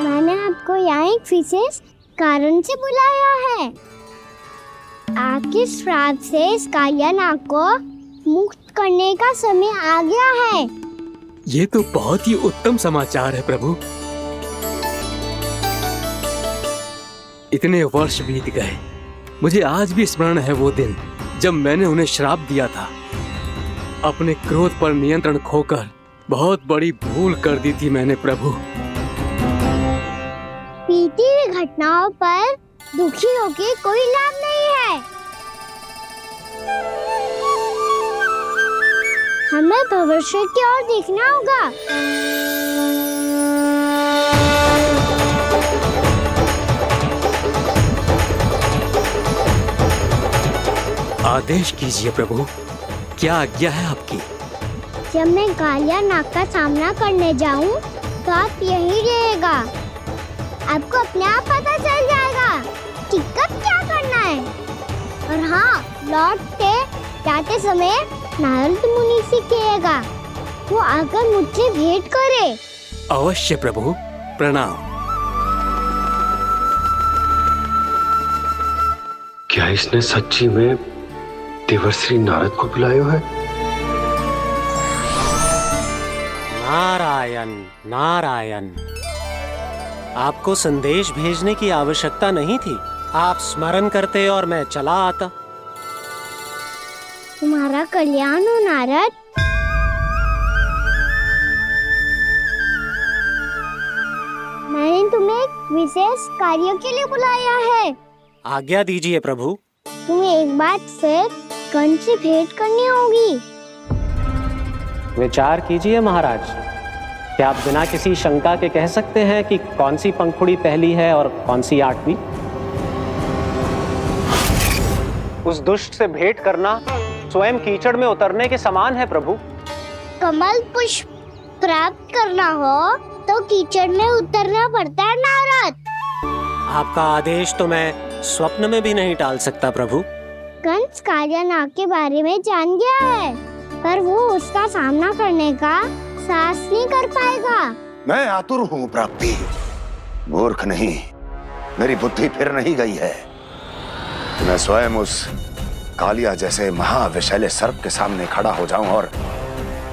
मैंने आपको यहाँ एक विशेष कारण से बुलाया है। आपके श्राप से इस कालियानाग को मुक्त करने का समय आ गया है। ये तो बहुत ही उत्तम समाचार है प्रभु। इतने वर्ष बीत गए, मुझे आज भी स्मरण है वो दिन जब मैंने उन्हें श्राप दिया था। अपने क्रोध पर नियंत्रण खोकर बहुत बड़ी भूल कर दी थी मैंने प्रभु। बीती हुई घटनाओं पर दुखी होके कोई लाभ नहीं है। हमें भविष्य की ओर देखना होगा। आदेश कीजिए प्रभु, क्या आज्ञा है आपकी? जब मैं कालियानाग का सामना करने जाऊं, तो आप यही रहेगा। आपको अपने आप पता चल जाएगा कि कब क्या करना है। और हाँ, लौटते जाते समय नारद मुनि से कहेगा, वो आकर मुझसे भेंट करे। अवश्य प्रभु, प्रणाम। क्या इसने सच्ची में देवर्षि नारद को बुलाया है? नारायण नारायण। आपको संदेश भेजने की आवश्यकता नहीं थी। आप स्मरण करते और मैं चला आता। तुम्हारा कल्याण हो नारद। मैंने तुम्हें एक विशेष कार्य के लिए बुलाया है। आज्ञा दीजिए प्रभु। तुम्हें एक बार फिर कंस से भेंट करनी होगी। विचार कीजिए महाराज। क्या आप बिना किसी शंका के कह सकते हैं कि कौन सी पंखुड़ी पहली है और कौन सी आठवीं? उस दुष्ट से भेंट करना स्वयं कीचड़ में उतरने के समान है प्रभु। कमल पुष्प प्राप्त करना हो तो कीचड़ में उतरना पड़ता है नारद। आपका आदेश तो मैं स्वप्न में भी नहीं टाल सकता प्रभु। कंस कालियानाग के बारे में जान गया है, पर वो उसका सामना करने का साहस नहीं कर पाएगा। मैं आतुर हूँ प्राप्ति, मूर्ख नहीं। मेरी बुद्धि फिर नहीं गई है। मैं स्वयं उस कालिया जैसे महाविषैले सर्प के सामने खड़ा हो जाऊं और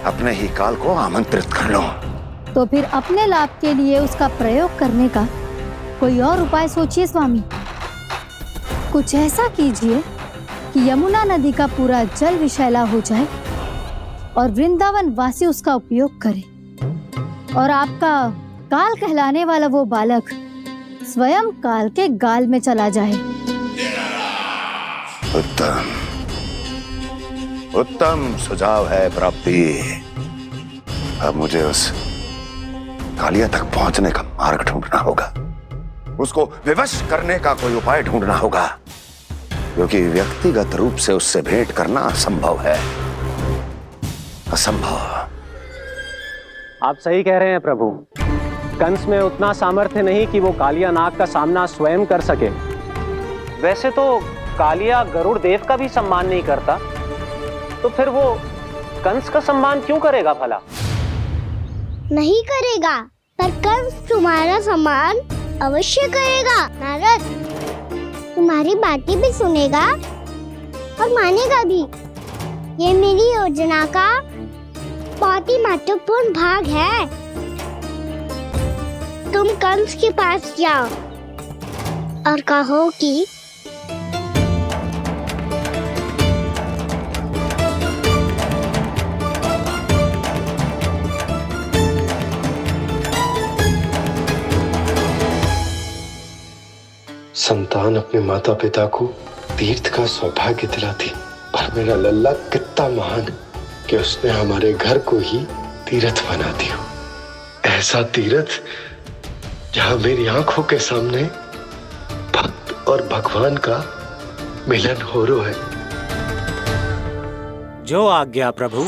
अपने ही काल को आमंत्रित कर लूं। तो फिर अपने लाभ के लिए उसका प्रयोग करने का कोई और उपाय सोचिए स्वामी। कुछ ऐसा कीजिए कि यमुना नदी का पूरा जल विषैला हो जाए और वृंदावन वासी उसका उपयोग करे, और आपका काल कहलाने वाला वो बालक स्वयं काल के गाल में चला जाए। उत्तम उत्तम सुझाव है प्राप्ति। अब मुझे उस कालिया तक पहुंचने का मार्ग ढूंढना होगा। उसको विवश करने का कोई उपाय ढूंढना होगा, क्योंकि व्यक्तिगत रूप से उससे भेंट करना असंभव है। असंभव। आप सही कह रहे हैं प्रभु। कंस में उतना सामर्थ्य नहीं कि वो कालिया नाग का सामना स्वयं कर सके। वैसे तो कालिया गरुड़ देव का भी सम्मान नहीं करता, तो फिर वो कंस का सम्मान क्यों करेगा भला? नहीं करेगा, पर कंस तुम्हारा सम्मान अवश्य करेगा। नारद तुम्हारी बातें भी सुनेगा और मानेगा भी। ये मेरी योजना का बहुत ही महत्वपूर्ण भाग है। तुम कंस के पास जाओ और कहो कि संतान अपने माता पिता को तीर्थ का सौभाग्य दिलाती, और मेरा लल्ला कितना महान कि उसने हमारे घर को ही तीर्थ बना दिया। ऐसा तीर्थ जहां मेरी आंखों के सामने भक्त और भगवान का मिलन हो रहा है। जो आज्ञा प्रभु।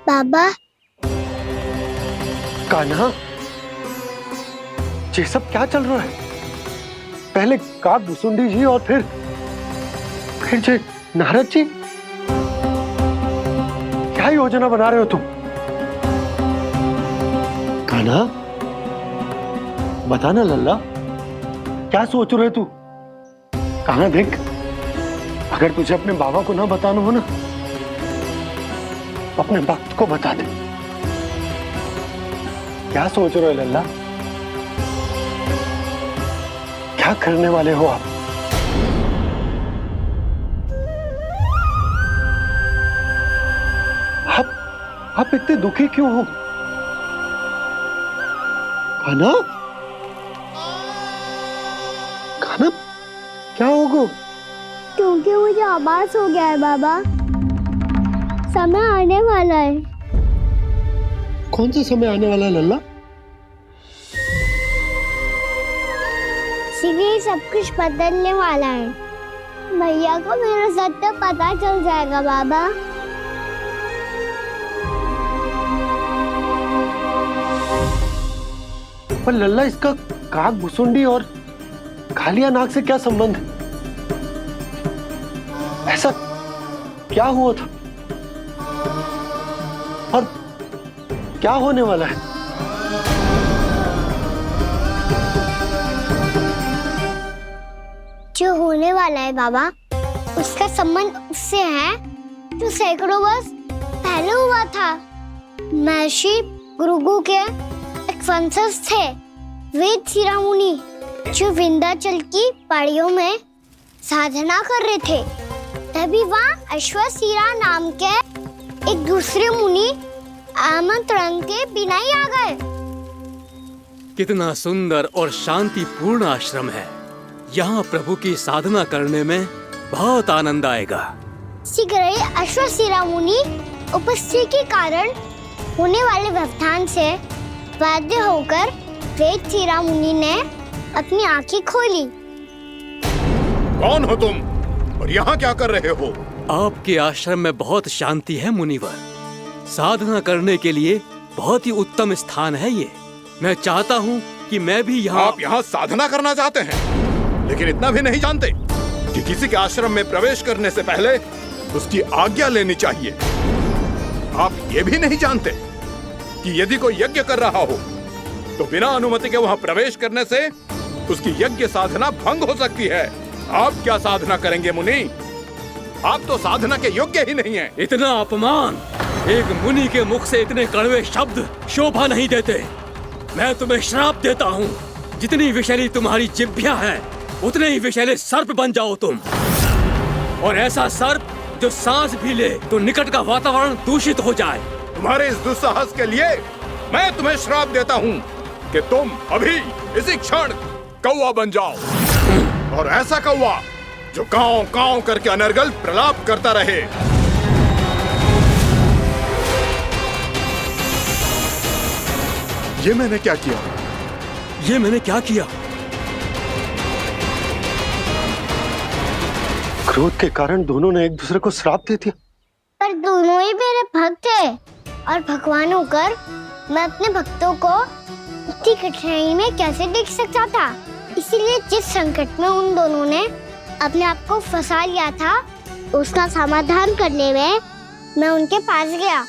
बाबा। कान्हा, ये सब क्या चल रहा है? पहले काग भुसुंडी जी और फिर जे नारद जी। क्या योजना बना रहे हो तुम? कान्हा, बताना लल्ला, क्या सोच रहे तू? कान्हा देख, अगर तुझे अपने बाबा को ना बताना हो ना, अपने भक्त को बता दे। क्या सोच रहे हो लल्ला? क्या करने वाले हो आप? आप इतने दुखी क्यों हो? कान्हा, कान्हा, क्या होगा? क्योंकि मुझे आभास हो गया है बाबा, समय आने वाला है। कौन सा समय आने वाला है लल्ला? शीघ्र सब कुछ बदलने वाला है। भैया को मेरा सत्य पता चल जाएगा बाबा। पर लल्ला, इसका काग भुसुंडी और कालिया नाग से क्या संबंध है? ऐसा क्या हुआ था और क्या होने वाला है? जो होने वाला है बाबा, उसका संबंध उससे है जो सैकड़ों वर्ष पहले हुआ था। महर्षि भृगु के एक वंशज थे वेद शिरोमणि, जो विंध्याचल की पहाड़ियों में साधना कर रहे थे। तभी वहाँ अश्वशिरा नाम के एक दूसरे मुनि आमंत्रण के बिना ही आ गए। कितना सुंदर और शांतिपूर्ण आश्रम है। यहाँ प्रभु की साधना करने में बहुत आनंद आएगा। शीघ्र ही अश्वशिरा मुनि उपस्थिति के कारण होने वाले व्यवधान से बाध्य होकर वेद शिरोमणि ने अपनी आंखें खोली। कौन हो तुम और यहाँ क्या कर रहे हो? आपके आश्रम में बहुत शांति है मुनिवर। साधना करने के लिए बहुत ही उत्तम स्थान है ये। मैं चाहता हूँ कि मैं भी यहाँ। आप यहाँ साधना करना चाहते हैं, लेकिन इतना भी नहीं जानते कि किसी के आश्रम में प्रवेश करने से पहले उसकी आज्ञा लेनी चाहिए। आप ये भी नहीं जानते कि यदि कोई यज्ञ कर रहा हो तो बिना अनुमति के वहाँ प्रवेश करने से उसकी यज्ञ साधना भंग हो सकती है। आप क्या साधना करेंगे मुनि? आप तो साधना के योग्य ही नहीं हैं। इतना अपमान! एक मुनि के मुख से इतने कड़वे शब्द शोभा नहीं देते। मैं तुम्हें श्राप देता हूँ, जितनी विषैली तुम्हारी जिह्वा है उतने ही विषैले सर्प बन जाओ तुम। और ऐसा सर्प जो सांस भी ले तो निकट का वातावरण दूषित हो जाए। तुम्हारे इस दुस्साहस के लिए मैं तुम्हें श्राप देता हूँ कि तुम अभी इसी क्षण कौवा बन जाओ, और ऐसा कौवा जो कांव कांव करके अनर्गल प्रलाप करता रहे। ये मैंने क्या किया? ये मैंने क्या किया? क्रोध के कारण दोनों ने एक दूसरे को श्राप दे दिया। पर दोनों ही मेरे भक्त थे और भगवान होकर मैं अपने भक्तों को इतनी कठिनाई में कैसे देख सकता था। इसीलिए जिस संकट में उन दोनों ने अपने आप को फंसा लिया था, उसका समाधान करने में मैं उनके पास गया।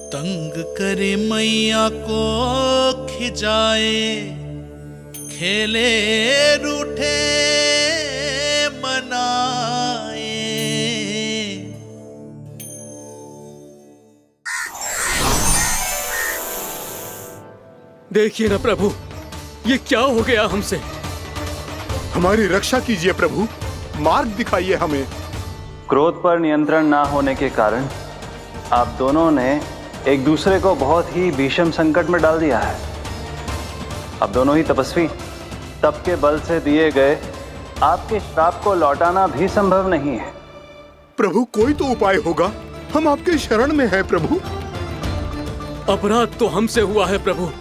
तंग करे मैया को खिजाए, खेले रूठे मनाए। देखिए ना प्रभु, ये क्या हो गया हमसे? हमारी रक्षा कीजिए प्रभु, मार्ग दिखाइए हमें। क्रोध पर नियंत्रण ना होने के कारण आप दोनों ने एक दूसरे को बहुत ही भीषण संकट में डाल दिया है। आप दोनों ही तपस्वी, तप के बल से दिए गए आपके श्राप को लौटाना भी संभव नहीं है। प्रभु कोई तो उपाय होगा, हम आपके शरण में हैं प्रभु। अपराध तो हमसे हुआ है प्रभु,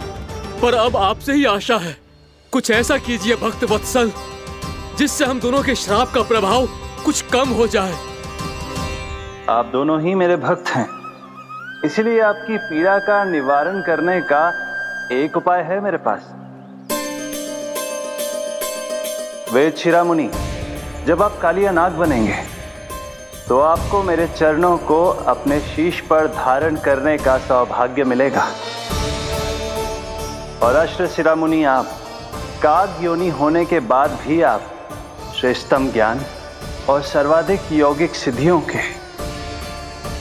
पर अब आपसे ही आशा है। कुछ ऐसा कीजिए भक्त वत्सल, जिससे हम दोनों के श्राप का प्रभाव कुछ कम हो जाए। आप दोनों ही मेरे भक्त हैं, इसलिए आपकी पीड़ा का निवारण करने का एक उपाय है मेरे पास। वेद शिरामुनि, जब आप कालिया नाग बनेंगे तो आपको मेरे चरणों को अपने शीश पर धारण करने का सौभाग्य मिलेगा। और अश्र शिरामुनि, आप काग योनि होने के बाद भी आप श्रेष्ठतम ज्ञान और सर्वाधिक यौगिक सिद्धियों के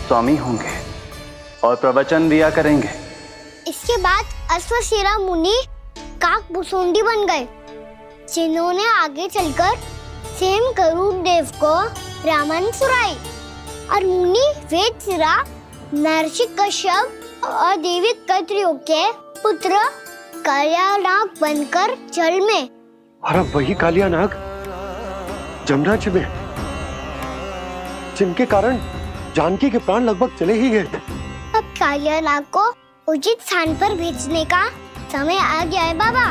स्वामी होंगे और प्रवचन दिया करेंगे। इसके बाद अश्वशिरा मुनि काक भुसुंडी बन गए, जिन्होंने आगे चलकर सेम गरुड़ देव को रामायण सुनाई। और मुनि वेदशिरा महर्षि कश्यप और देवी कत्रियों के पुत्र कालिया नाग बनकर जल में। और अब वही कालिया नाग जमुना जी में, जिनके कारण जानकी के प्राण लगभग चले ही गए थे। अब कालिया नाग को उचित स्थान पर भेजने का समय आ गया है बाबा।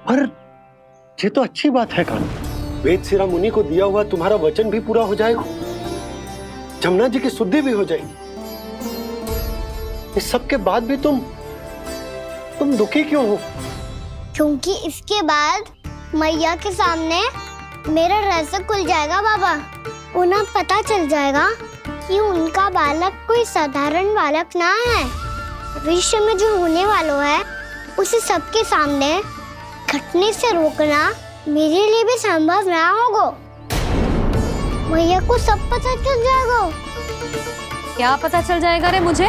पर ये तो अच्छी बात है कान्हा, वेदशिरा मुनि को दिया हुआ तुम्हारा वचन भी पूरा हो जाएगा, जमुना जी की शुद्धि भी हो जाएगी। इस सब के बाद भी तुम दुखी क्यों हो? क्योंकि इसके बाद मैया के सामने मेरा रहस्य खुल जाएगा बाबा। उन्हें पता चल जाएगा कि उनका बालक कोई साधारण बालक ना है। भविष्य में जो होने वाला है उसे सबके सामने घटने से रोकना मेरे लिए भी संभव ना होगा। मैया को सब पता चल जाएगा। क्या पता चल जाएगा रे मुझे?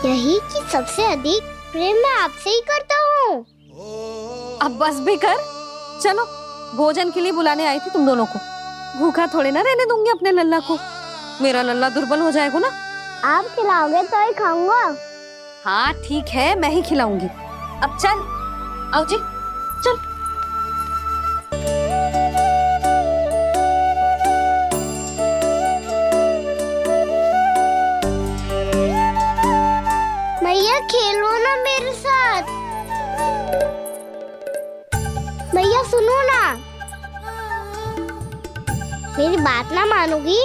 यही कि सबसे अधिक प्रेम मैं आपसे ही करता हूँ। अब बस भी कर, चलो भोजन के लिए बुलाने आई थी तुम दोनों को। भूखा थोड़े ना रहने दूंगी अपने लल्ला को, मेरा लल्ला दुर्बल हो जाएगा ना। आप खिलाओगे तो ही खाऊंगा। हाँ ठीक है, मैं ही खिलाऊंगी। अब चल, आओ जी चल। मैया खेलो ना मेरे साथ। मैया सुनो ना, मेरी बात ना मानोगी?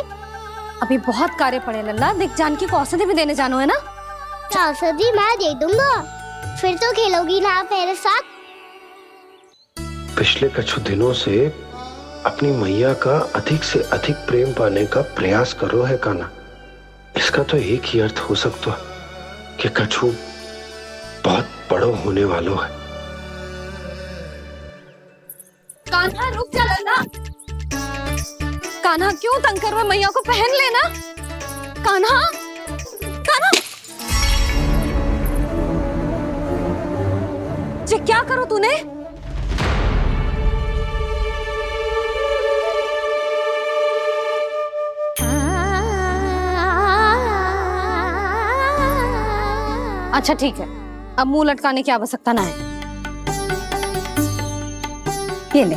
अभी बहुत कार्य पड़े लल्ला, देख जानकी को औषधि भी देने जानो है ना। औषधि मैं दे दूंगा, फिर तो खेलोगी ना आप मेरे साथ। पिछले कुछ दिनों से अपनी मैया का अधिक से अधिक प्रेम पाने का प्रयास करो है कान्हा। इसका तो एक ही अर्थ हो सकता कि कछु बहुत बड़ो होने वालों है। कान्हा रुक जा लल्ला। कान्हा क्यों तंग कर रहा है? मैया को पहन लेना। कान्हा, कान्हा, ये क्या करो तूने? अच्छा ठीक है, अब मुंह लटकाने की आवश्यकता ना है। ये ले।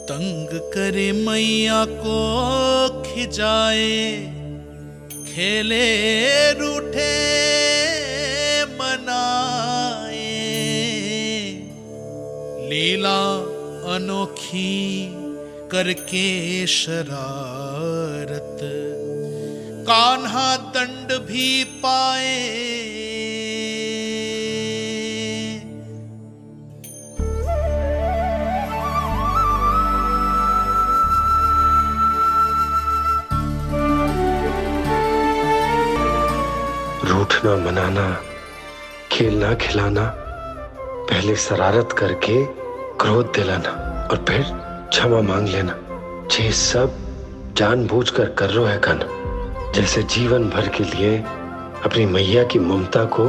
तंग करे मैया को खिजाए, खेले रूठे मनाए, लीला अनोखी करके शरारत, कान्हा दंड भी पाए। रूठना मनाना, खेलना खिलाना, पहले शरारत करके क्रोध दिलाना और फिर क्षमा मांग लेना, ये सब जानबूझकर कर रहे है कन, जैसे जीवन भर के लिए अपनी मैया की ममता को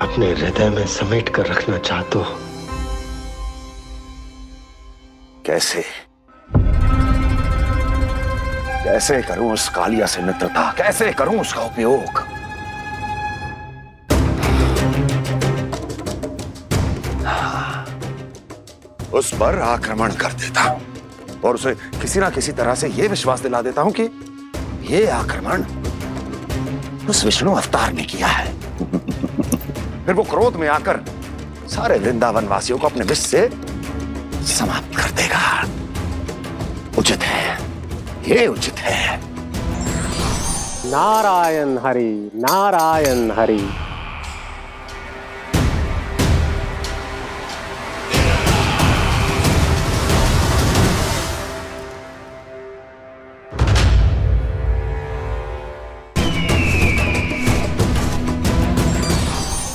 अपने हृदय में समेट कर रखना चाहते हो। कैसे कैसे करूं उस कालिया से मित्रता, कैसे करूं उसका उपयोग? उस पर आक्रमण कर देता हूं और उसे किसी ना किसी तरह से यह विश्वास दिला देता हूं कि यह आक्रमण उस विष्णु अवतार ने किया है। फिर वो क्रोध में आकर सारे वृंदावन वासियों को अपने विष से समाप्त कर देगा। उचित है, ये उचित है। नारायण हरि, नारायण हरि।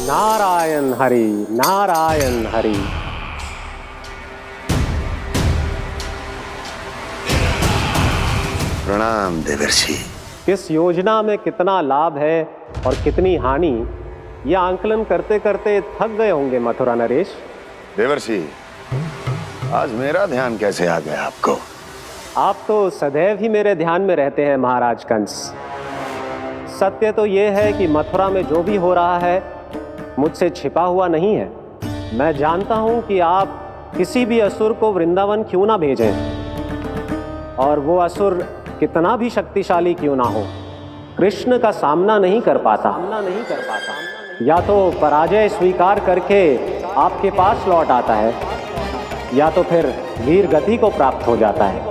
नारायण हरि, नारायण हरि। प्रणाम देवर्षि। किस योजना में कितना लाभ है और कितनी हानि, यह आंकलन करते करते थक गए होंगे मथुरा नरेश। देवर्षि, आज मेरा ध्यान कैसे आ गया आपको? आप तो सदैव ही मेरे ध्यान में रहते हैं महाराज कंस। सत्य तो यह है कि मथुरा में जो भी हो रहा है मुझसे छिपा हुआ नहीं है। मैं जानता हूं कि आप किसी भी असुर को वृंदावन क्यों ना भेजें, और वो असुर कितना भी शक्तिशाली क्यों ना हो, कृष्ण का सामना नहीं कर पाता। या तो पराजय स्वीकार करके आपके पास लौट आता है, या तो फिर वीर गति को प्राप्त हो जाता है।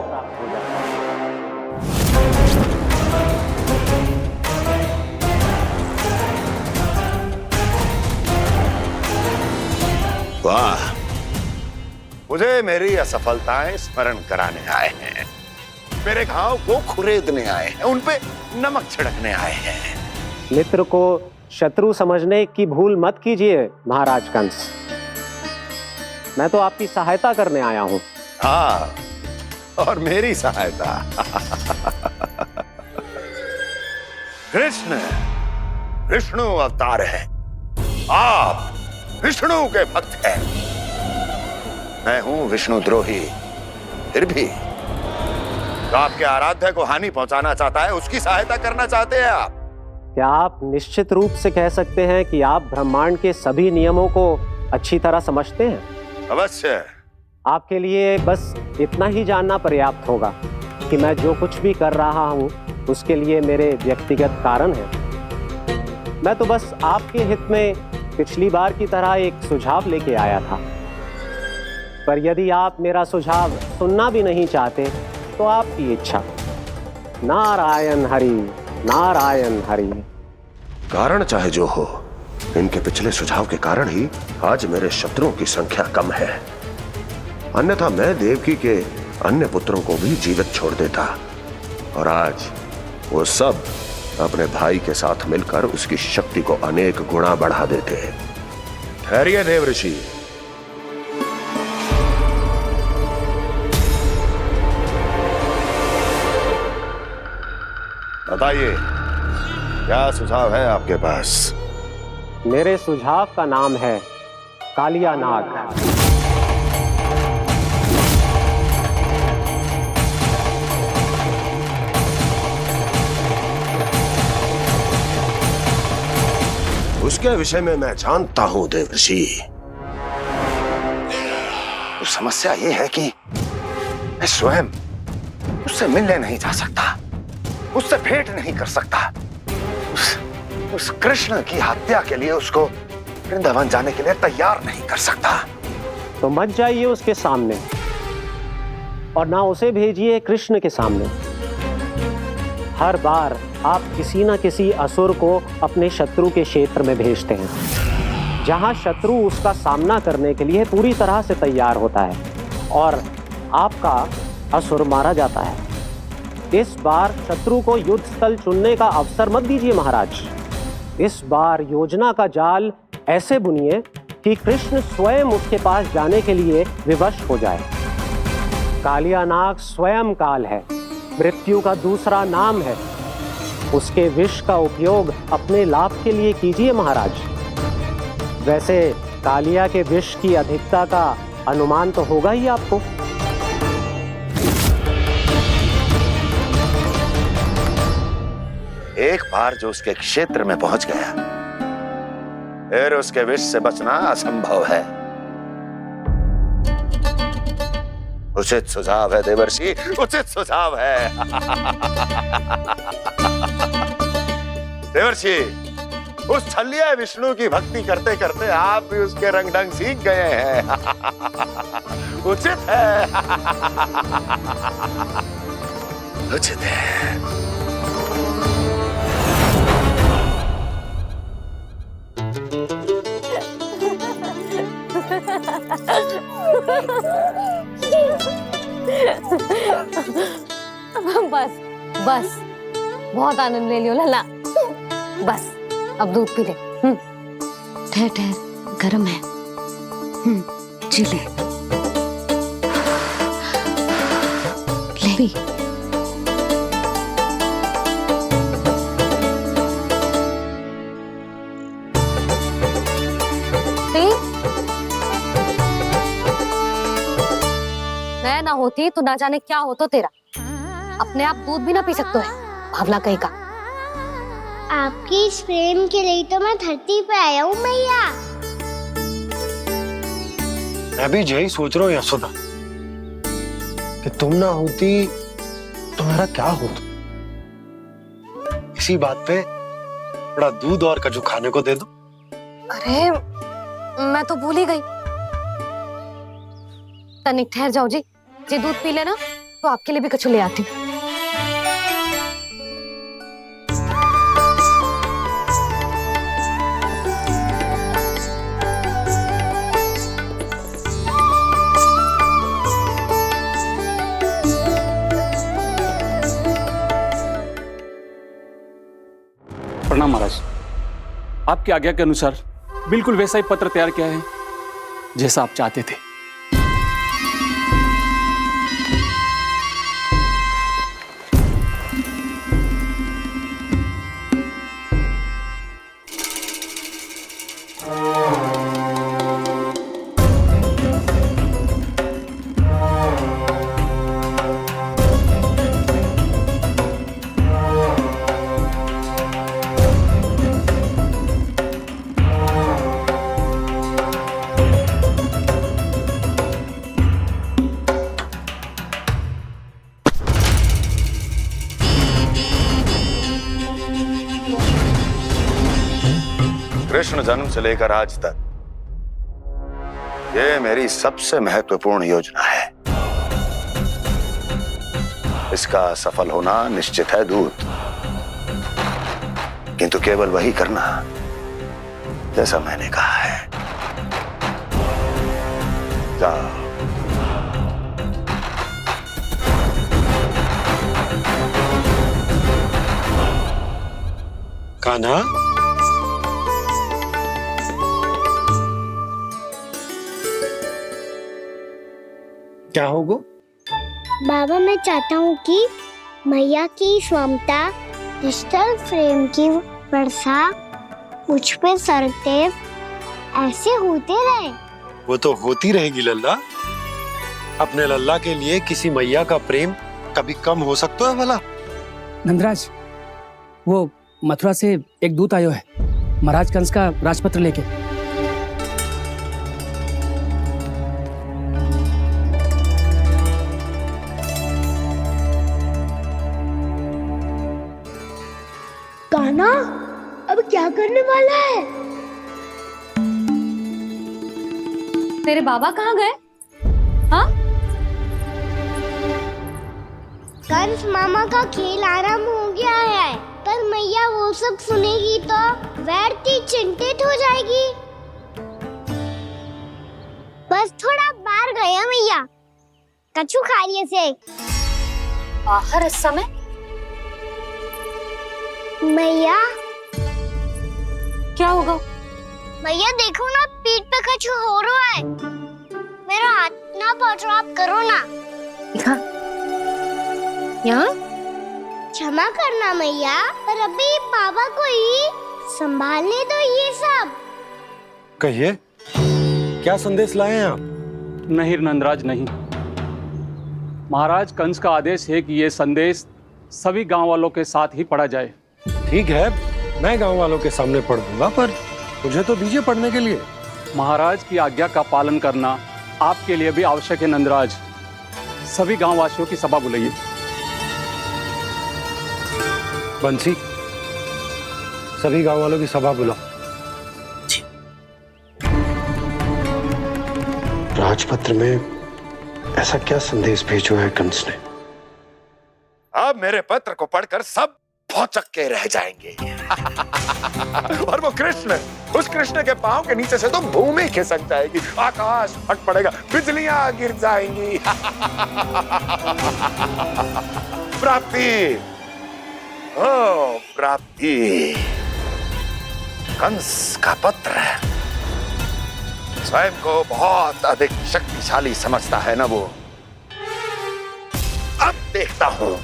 वाह, मुझे मेरी असफलताएं स्मरण कराने आए हैं, मेरे घाव को खुरेदने आए हैं, उन पे नमक छिड़कने आए हैं। मित्र को शत्रु समझने की भूल मत कीजिए महाराज कंस। मैं तो आपकी सहायता करने आया हूं। हाँ, और मेरी सहायता। कृष्ण विष्णु अवतार है, आप विष्णु के भक्त हैं। मैं हूं विष्णु द्रोही, फिर भी तो आपके आराध्य को हानि पहुंचाना चाहता है, उसकी सहायता करना चाहते हैं आप। क्या आप निश्चित रूप से कह सकते हैं कि आप ब्रह्मांड के सभी नियमों को अच्छी तरह समझते हैं? अवश्य। आपके लिए बस इतना ही जानना पर्याप्त होगा कि मैं जो कुछ भी कर रहा हूं उसके लिए मेरे व्यक्तिगत कारण हैं। मैं तो बस आपके हित में पिछली बार की तरह एक सुझाव लेके आया था, पर यदि आप मेरा सुझाव सुनना भी नहीं चाहते तो आपकी इच्छा। नारायण हरि, नारायण हरि। कारण चाहे जो हो, इनके पिछले सुझाव के कारण ही आज मेरे शत्रुओं की संख्या कम है। अन्यथा मैं देवकी के अन्य पुत्रों को भी जीवित छोड़ देता, और आज वो सब अपने भाई के साथ मिलकर उसकी शक्ति को अनेक गुना बढ़ा देते हैं। ठहरिए देवऋषि। बताइए, क्या सुझाव है आपके पास? मेरे सुझाव का नाम है कालिया नाग। उसके विषय में मैं जानता हूं देवऋषि। तो समस्या यह है कि मैं स्वयं उससे मिलने नहीं जा सकता, उससे भेंट नहीं कर सकता। उस कृष्ण की हत्या के लिए उसको वृंदावन जाने के लिए तैयार नहीं कर सकता। तो मत जाइए उसके सामने और ना उसे भेजिए कृष्ण के सामने। हर बार आप किसी ना किसी असुर को अपने शत्रु के क्षेत्र में भेजते हैं, जहां शत्रु उसका सामना करने के लिए पूरी तरह से तैयार होता है और आपका असुर मारा जाता है। इस बार शत्रु को युद्ध स्थल चुनने का अवसर मत दीजिए महाराज। इस बार योजना का जाल ऐसे बुनिए कि कृष्ण स्वयं उसके पास जाने के लिए विवश हो जाए। कालिया नाग स्वयं काल है, मृत्यु का दूसरा नाम है। उसके विष का उपयोग अपने लाभ के लिए कीजिए महाराज। वैसे कालिया के विष की अधिकता का अनुमान तो होगा ही आपको। एक बार जो उसके क्षेत्र में पहुंच गया, फिर उसके विष से बचना असंभव है। उचित सुझाव है देवर्षि, उचित सुझाव है। देवर्षि, उस छलिया विष्णु की भक्ति करते करते आप भी उसके रंग ढंग सीख गए हैं। उचित है, उचित है। बस बस, बहुत आनंद ले लियो लला। बस अब दूध पी ले। ठहर ठहर, गर्म है। जी ले पी। मैं ना होती तो ना जाने क्या हो तो तेरा। अपने आप दूध भी ना पी सकते है, भावला कहीं का। आपकी इस प्रेम के लिए तो मैं धरती पे आया हूँ मैया। मैं भी यही सोच रहा हूँ यशोदा कि तुम ना होती तो मेरा क्या होता। इसी बात पे थोड़ा दूध और कजू खाने को दे दो। अरे मैं तो भूल ही गई। तनिक ठहर जाओ जी, दूध पी लेना तो आपके लिए भी कछु ले आती हूँ। प्रणाम महाराज। आपकी आज्ञा के अनुसार बिल्कुल वैसा ही पत्र तैयार किया है जैसा आप चाहते थे। कृष्ण जन्म से लेकर आज तक ये मेरी सबसे महत्वपूर्ण योजना है। इसका सफल होना निश्चित है दूत, किंतु केवल वही करना जैसा मैंने कहा है। जाओ। कान्हा, क्या होगा? बाबा, मैं चाहता हूँ कि मैया की स्वमता क्रिस्टल फ्रेम की वर्षा मुझ पे सरकते ऐसे होते रहे। वो तो होती रहेगी लल्ला। अपने लल्ला के लिए किसी मैया का प्रेम कभी कम हो सकता है भला? नंदराज, वो मथुरा से एक दूत आयो है महाराज कंस का राजपत्र लेके। कान्हा, अब क्या करने वाला है? तेरे बाबा कहाँ गए? हाँ? कंस मामा का खेल आराम हो गया है, पर मैया वो सब सुनेगी तो व्यर्थ चिंतित हो जाएगी। बस थोड़ा बाहर गया मैया, कछु खा रही से। बाहर इस समय? मैया, क्या होगा? मैया देखो ना, पीठ पे कछु हो रहा है। मेरा हाथ ना पकड़ो, आप करो ना। यहाँ? क्षमा करना मैया, पर अभी बाबा को ही संभालने दो ये सब। कहिए, क्या संदेश लाए हैं आप? नहीं नंदराज, नहीं। महाराज कंस का आदेश है कि ये संदेश सभी गांव वालों के साथ ही पढ़ा जाए। ठीक है, मैं गांव वालों के सामने पढ़ दूंगा, पर मुझे तो दीजिए पढ़ने के लिए। महाराज की आज्ञा का पालन करना आपके लिए भी आवश्यक है नंदराज। सभी गांव वासियों की सभा बुलाइए। बंसी, सभी गांव वालों की सभा बुलाओ। राजपत्र में ऐसा क्या संदेश भेजो है कंस ने? अब मेरे पत्र को पढ़कर सब भौचक के रह जाएंगे। और वो कृष्ण, उस कृष्ण के पांव के नीचे से तो भूमि खिसक जाएगी, आकाश फट पड़ेगा, बिजलियां गिर जाएंगी। प्राप्ति, ओ प्राप्ति, कंस का पत्र। स्वयं को बहुत अधिक शक्तिशाली समझता है ना वो। अब देखता हूं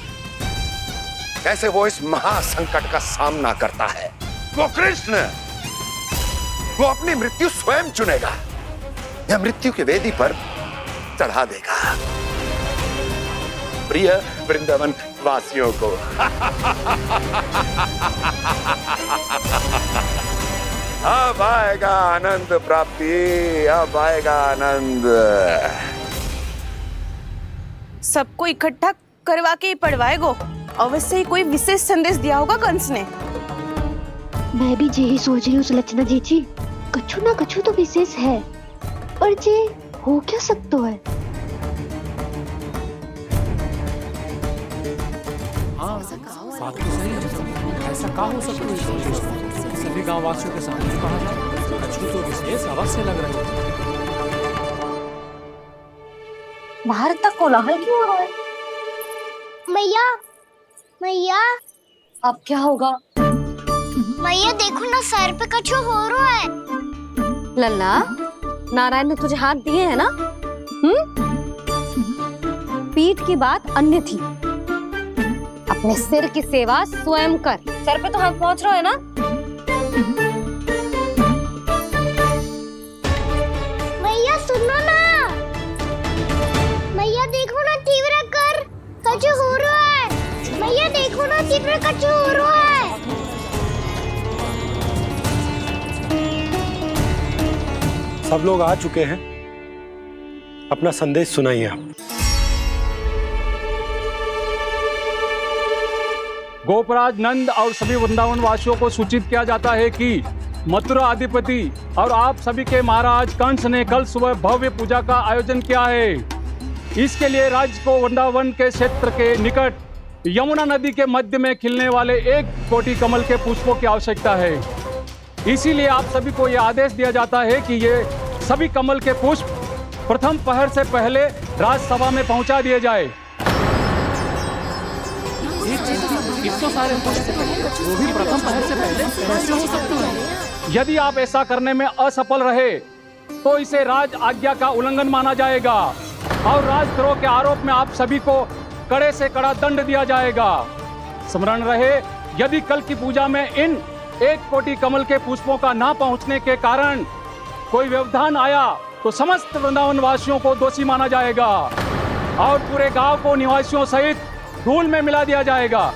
कैसे वो इस महासंकट का सामना करता है। वो कृष्ण, वो अपनी मृत्यु स्वयं चुनेगा या मृत्यु की वेदी पर चढ़ा देगा प्रिय वृंदावन वासियों को। अब आएगा आनंद प्राप्ति, अब आएगा आनंद। सबको इकट्ठा करवा के ही पढ़वाएगो। अवश्य ही कोई विशेष संदेश दिया होगा कंस ने। मैं भी यही सोच रही हूँ सुलक्षणा जी, कछु ना कछु तो विशेष है, पर जे हो क्या सकता है? हाँ, बात तो सही है। ऐसा क्या हो सकता है? सभी गांव वासियों के सामने कहा जाए, कछु तो विशेष अवश्य लग रहा है। बाहर तक कोलाहल क्यों हो रहा है? मैया, मैया, अब क्या होगा? मैया देखो ना, सर पे कछु हो रहा है। लल्ला, नारायण ने तुझे हाथ दिए हैं ना? पीठ की बात अन्य थी। अपने सिर की सेवा स्वयं कर। सर पे तो हाथ पहुंच रहा है ना? मैया सुनो ना, मैया देखो ना, तीव्र कर कछु हो रहा है। मैया देखो ना, तीव्र कछु हो रहा है। सब लोग आ चुके हैं, अपना संदेश सुनाइए आप। गोपराज नंद और सभी वृंदावन वासियों को सूचित किया जाता है कि मथुरा अधिपति और आप सभी के महाराज कंस ने कल सुबह भव्य पूजा का आयोजन किया है। इसके लिए राज्य को वृंदावन के क्षेत्र के निकट यमुना नदी के मध्य में खिलने वाले 1 कोटि कमल के पुष्पों की आवश्यकता है। इसीलिए आप सभी को यह आदेश दिया जाता है कि ये सभी कमल के पुष्प प्रथम पहर से पहले राजसभा में पहुंचा दिए जाए। इतने सारे पुष्प वो भी प्रथम पहर से पहले कैसे हो सकते हैं? यदि आप ऐसा करने में असफल रहे तो इसे राज आज्ञा का उल्लंघन माना जाएगा और राजद्रोह के आरोप में आप सभी को कड़े से कड़ा दंड दिया जाएगा। स्मरण रहे, यदि कल की पूजा में इन 1 कोटि कमल के पुष्पों का ना पहुंचने के कारण कोई व्यवधान आया तो समस्त वृंदावन वासियों को दोषी माना जाएगा और पूरे गांव को निवासियों सहित धूल में मिला दिया जाएगा।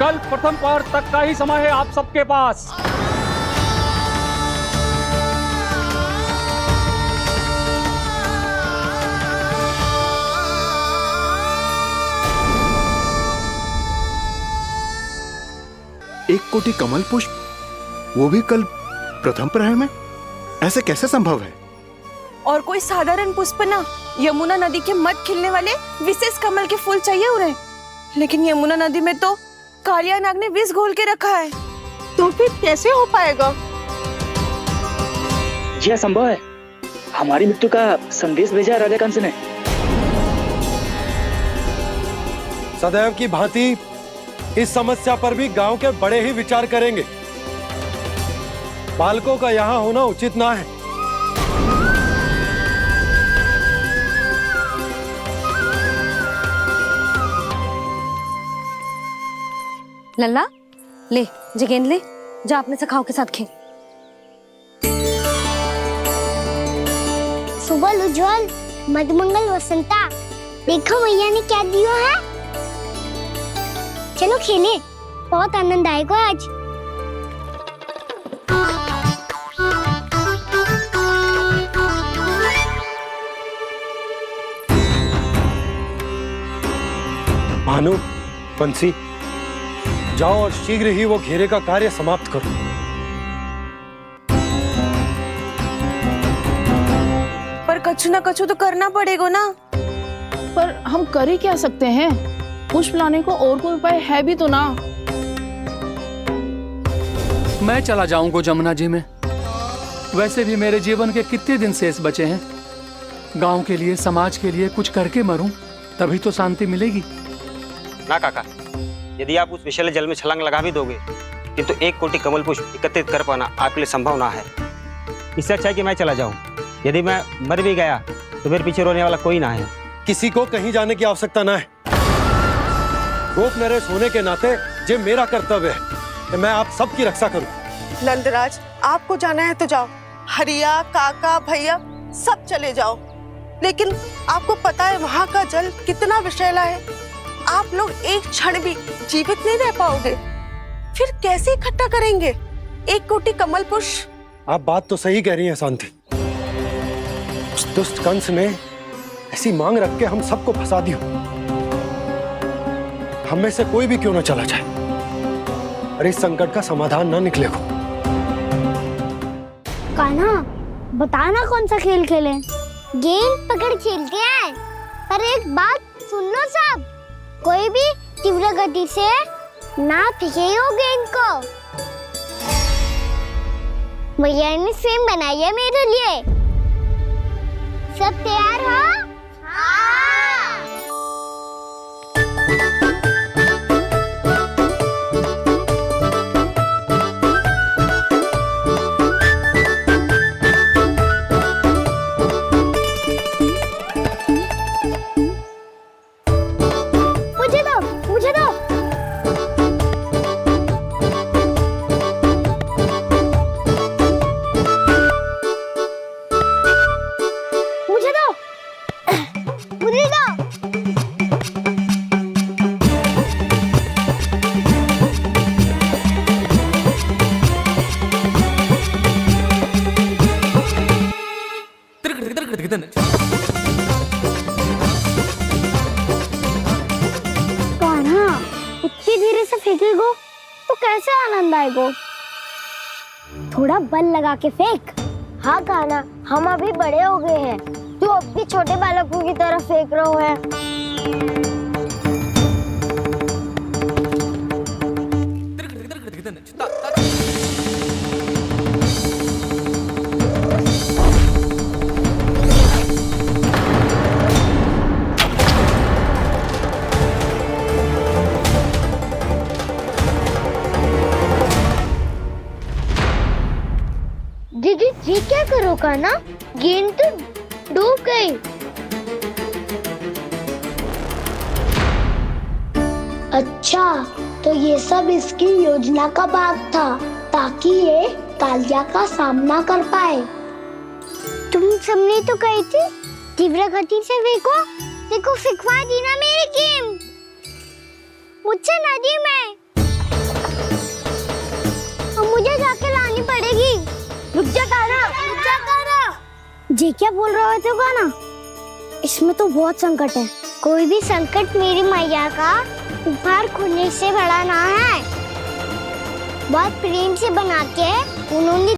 कल प्रथम पहर तक का ही समय है आप सबके पास। एक कोटि कमल पुष्प, वो भी कल प्रथम प्रहर में? ऐसे कैसे संभव है? और कोई साधारण पुष्प ना, यमुना नदी के मध्य खिलने वाले विशेष कमल के फूल चाहिए उन्हें। लेकिन यमुना नदी में तो कालिया नाग ने विष घोल के रखा है, तो फिर कैसे हो पाएगा? यह असंभव है। हमारी मृत्यु का संदेश भेजा राजा कंस ने। सदैव की भांति इस समस्या पर भी गांव के बड़े ही विचार करेंगे। बालकों का यहाँ होना उचित ना है। लल्ला ले जे गेंद ले, जा अपने सखाओं के साथ खेल। सुबह उज्जवल, मधुमंगल वसंता, देखो भैया ने क्या दिया है। चलो खेलें, बहुत आनंद आएगा आज। भानु, बंसी, जाओ और शीघ्र ही वो घेरे का कार्य समाप्त करो। पर कछु ना कछु तो करना पड़ेगा ना। पर हम कर ही क्या सकते हैं? पुष्प लाने को और कोई उपाय है भी तो ना। मैं चला जाऊंगा जमुना जी में। वैसे भी मेरे जीवन के कितने दिन शेष बचे हैं। गांव के लिए, समाज के लिए कुछ करके मरूं, तभी तो शांति मिलेगी। ना काका, यदि आप उस विषैले जल में छलांग लगा भी दोगे, किंतु 1 कोटि कमल पुष्प एकत्रित कर पाना आपके लिए संभव ना है। इससे अच्छा है कि मैं चला जाऊं। यदि मैं मर भी गया तो मेरे पीछे रोने वाला कोई ना है। किसी को कहीं जाने की आवश्यकता ना है। गोप नरेश होने के नाते ये मेरा कर्तव्य है कि मैं आप सबकी रक्षा करूं। नंदराज, आपको जाना है तो जाओ। हरिया, काका, भैया सब चले जाओ। लेकिन आपको पता है वहाँ का जल कितना विषैला है। आप लोग एक क्षण भी जीवित नहीं रह पाओगे। फिर कैसे इकट्ठा करेंगे 1 कोटि कमल पुष्प? आप बात तो सही कह रही हैं शांति। उस दुष्ट कंस ने ऐसी मांग रख के हम सबको फंसा दिया। हम में से कोई भी क्यों ना चला जाए और इस संकट का समाधान ना निकले को। कान्हा, बताना कौन सा खेल खेलें? गेंद पकड़ खेलते हैं। पर एक बात सुन लो सब, कोई भी तीव्र गति से ना फेंके हो गेंद को। भैया ने फ्रेम बनाई है मेरे लिए। सब तैयार हो? मुझे दो। कान्हा, इतनी धीरे से फेंकेगो तो कैसे आनंद आएगो? थोड़ा बल लगा के फेंक। हाँ कान्हा, हम अभी बड़े हो गए हैं, तू अब भी छोटे बालकों की तरह फेंक रहे है। ये क्या करो कान्हा, गेंद तो डूब गई। अच्छा, तो ये सब इसकी योजना का भाग था ताकि ये कालिया का सामना कर पाए। तुम सबने तो कही थी तीव्र गति से देखो सिखवा दी ना मेरी गेम मुझसे नदी में। अब मुझे जाके लानी पड़ेगी। रुक जा कान्हा। जी क्या बोल रहे थे कान्हा? इसमें तो बहुत संकट है। कोई भी संकट मेरी मैया का उपहार खोने से बड़ा ना है। बहुत प्रेम से बना के उन्होंने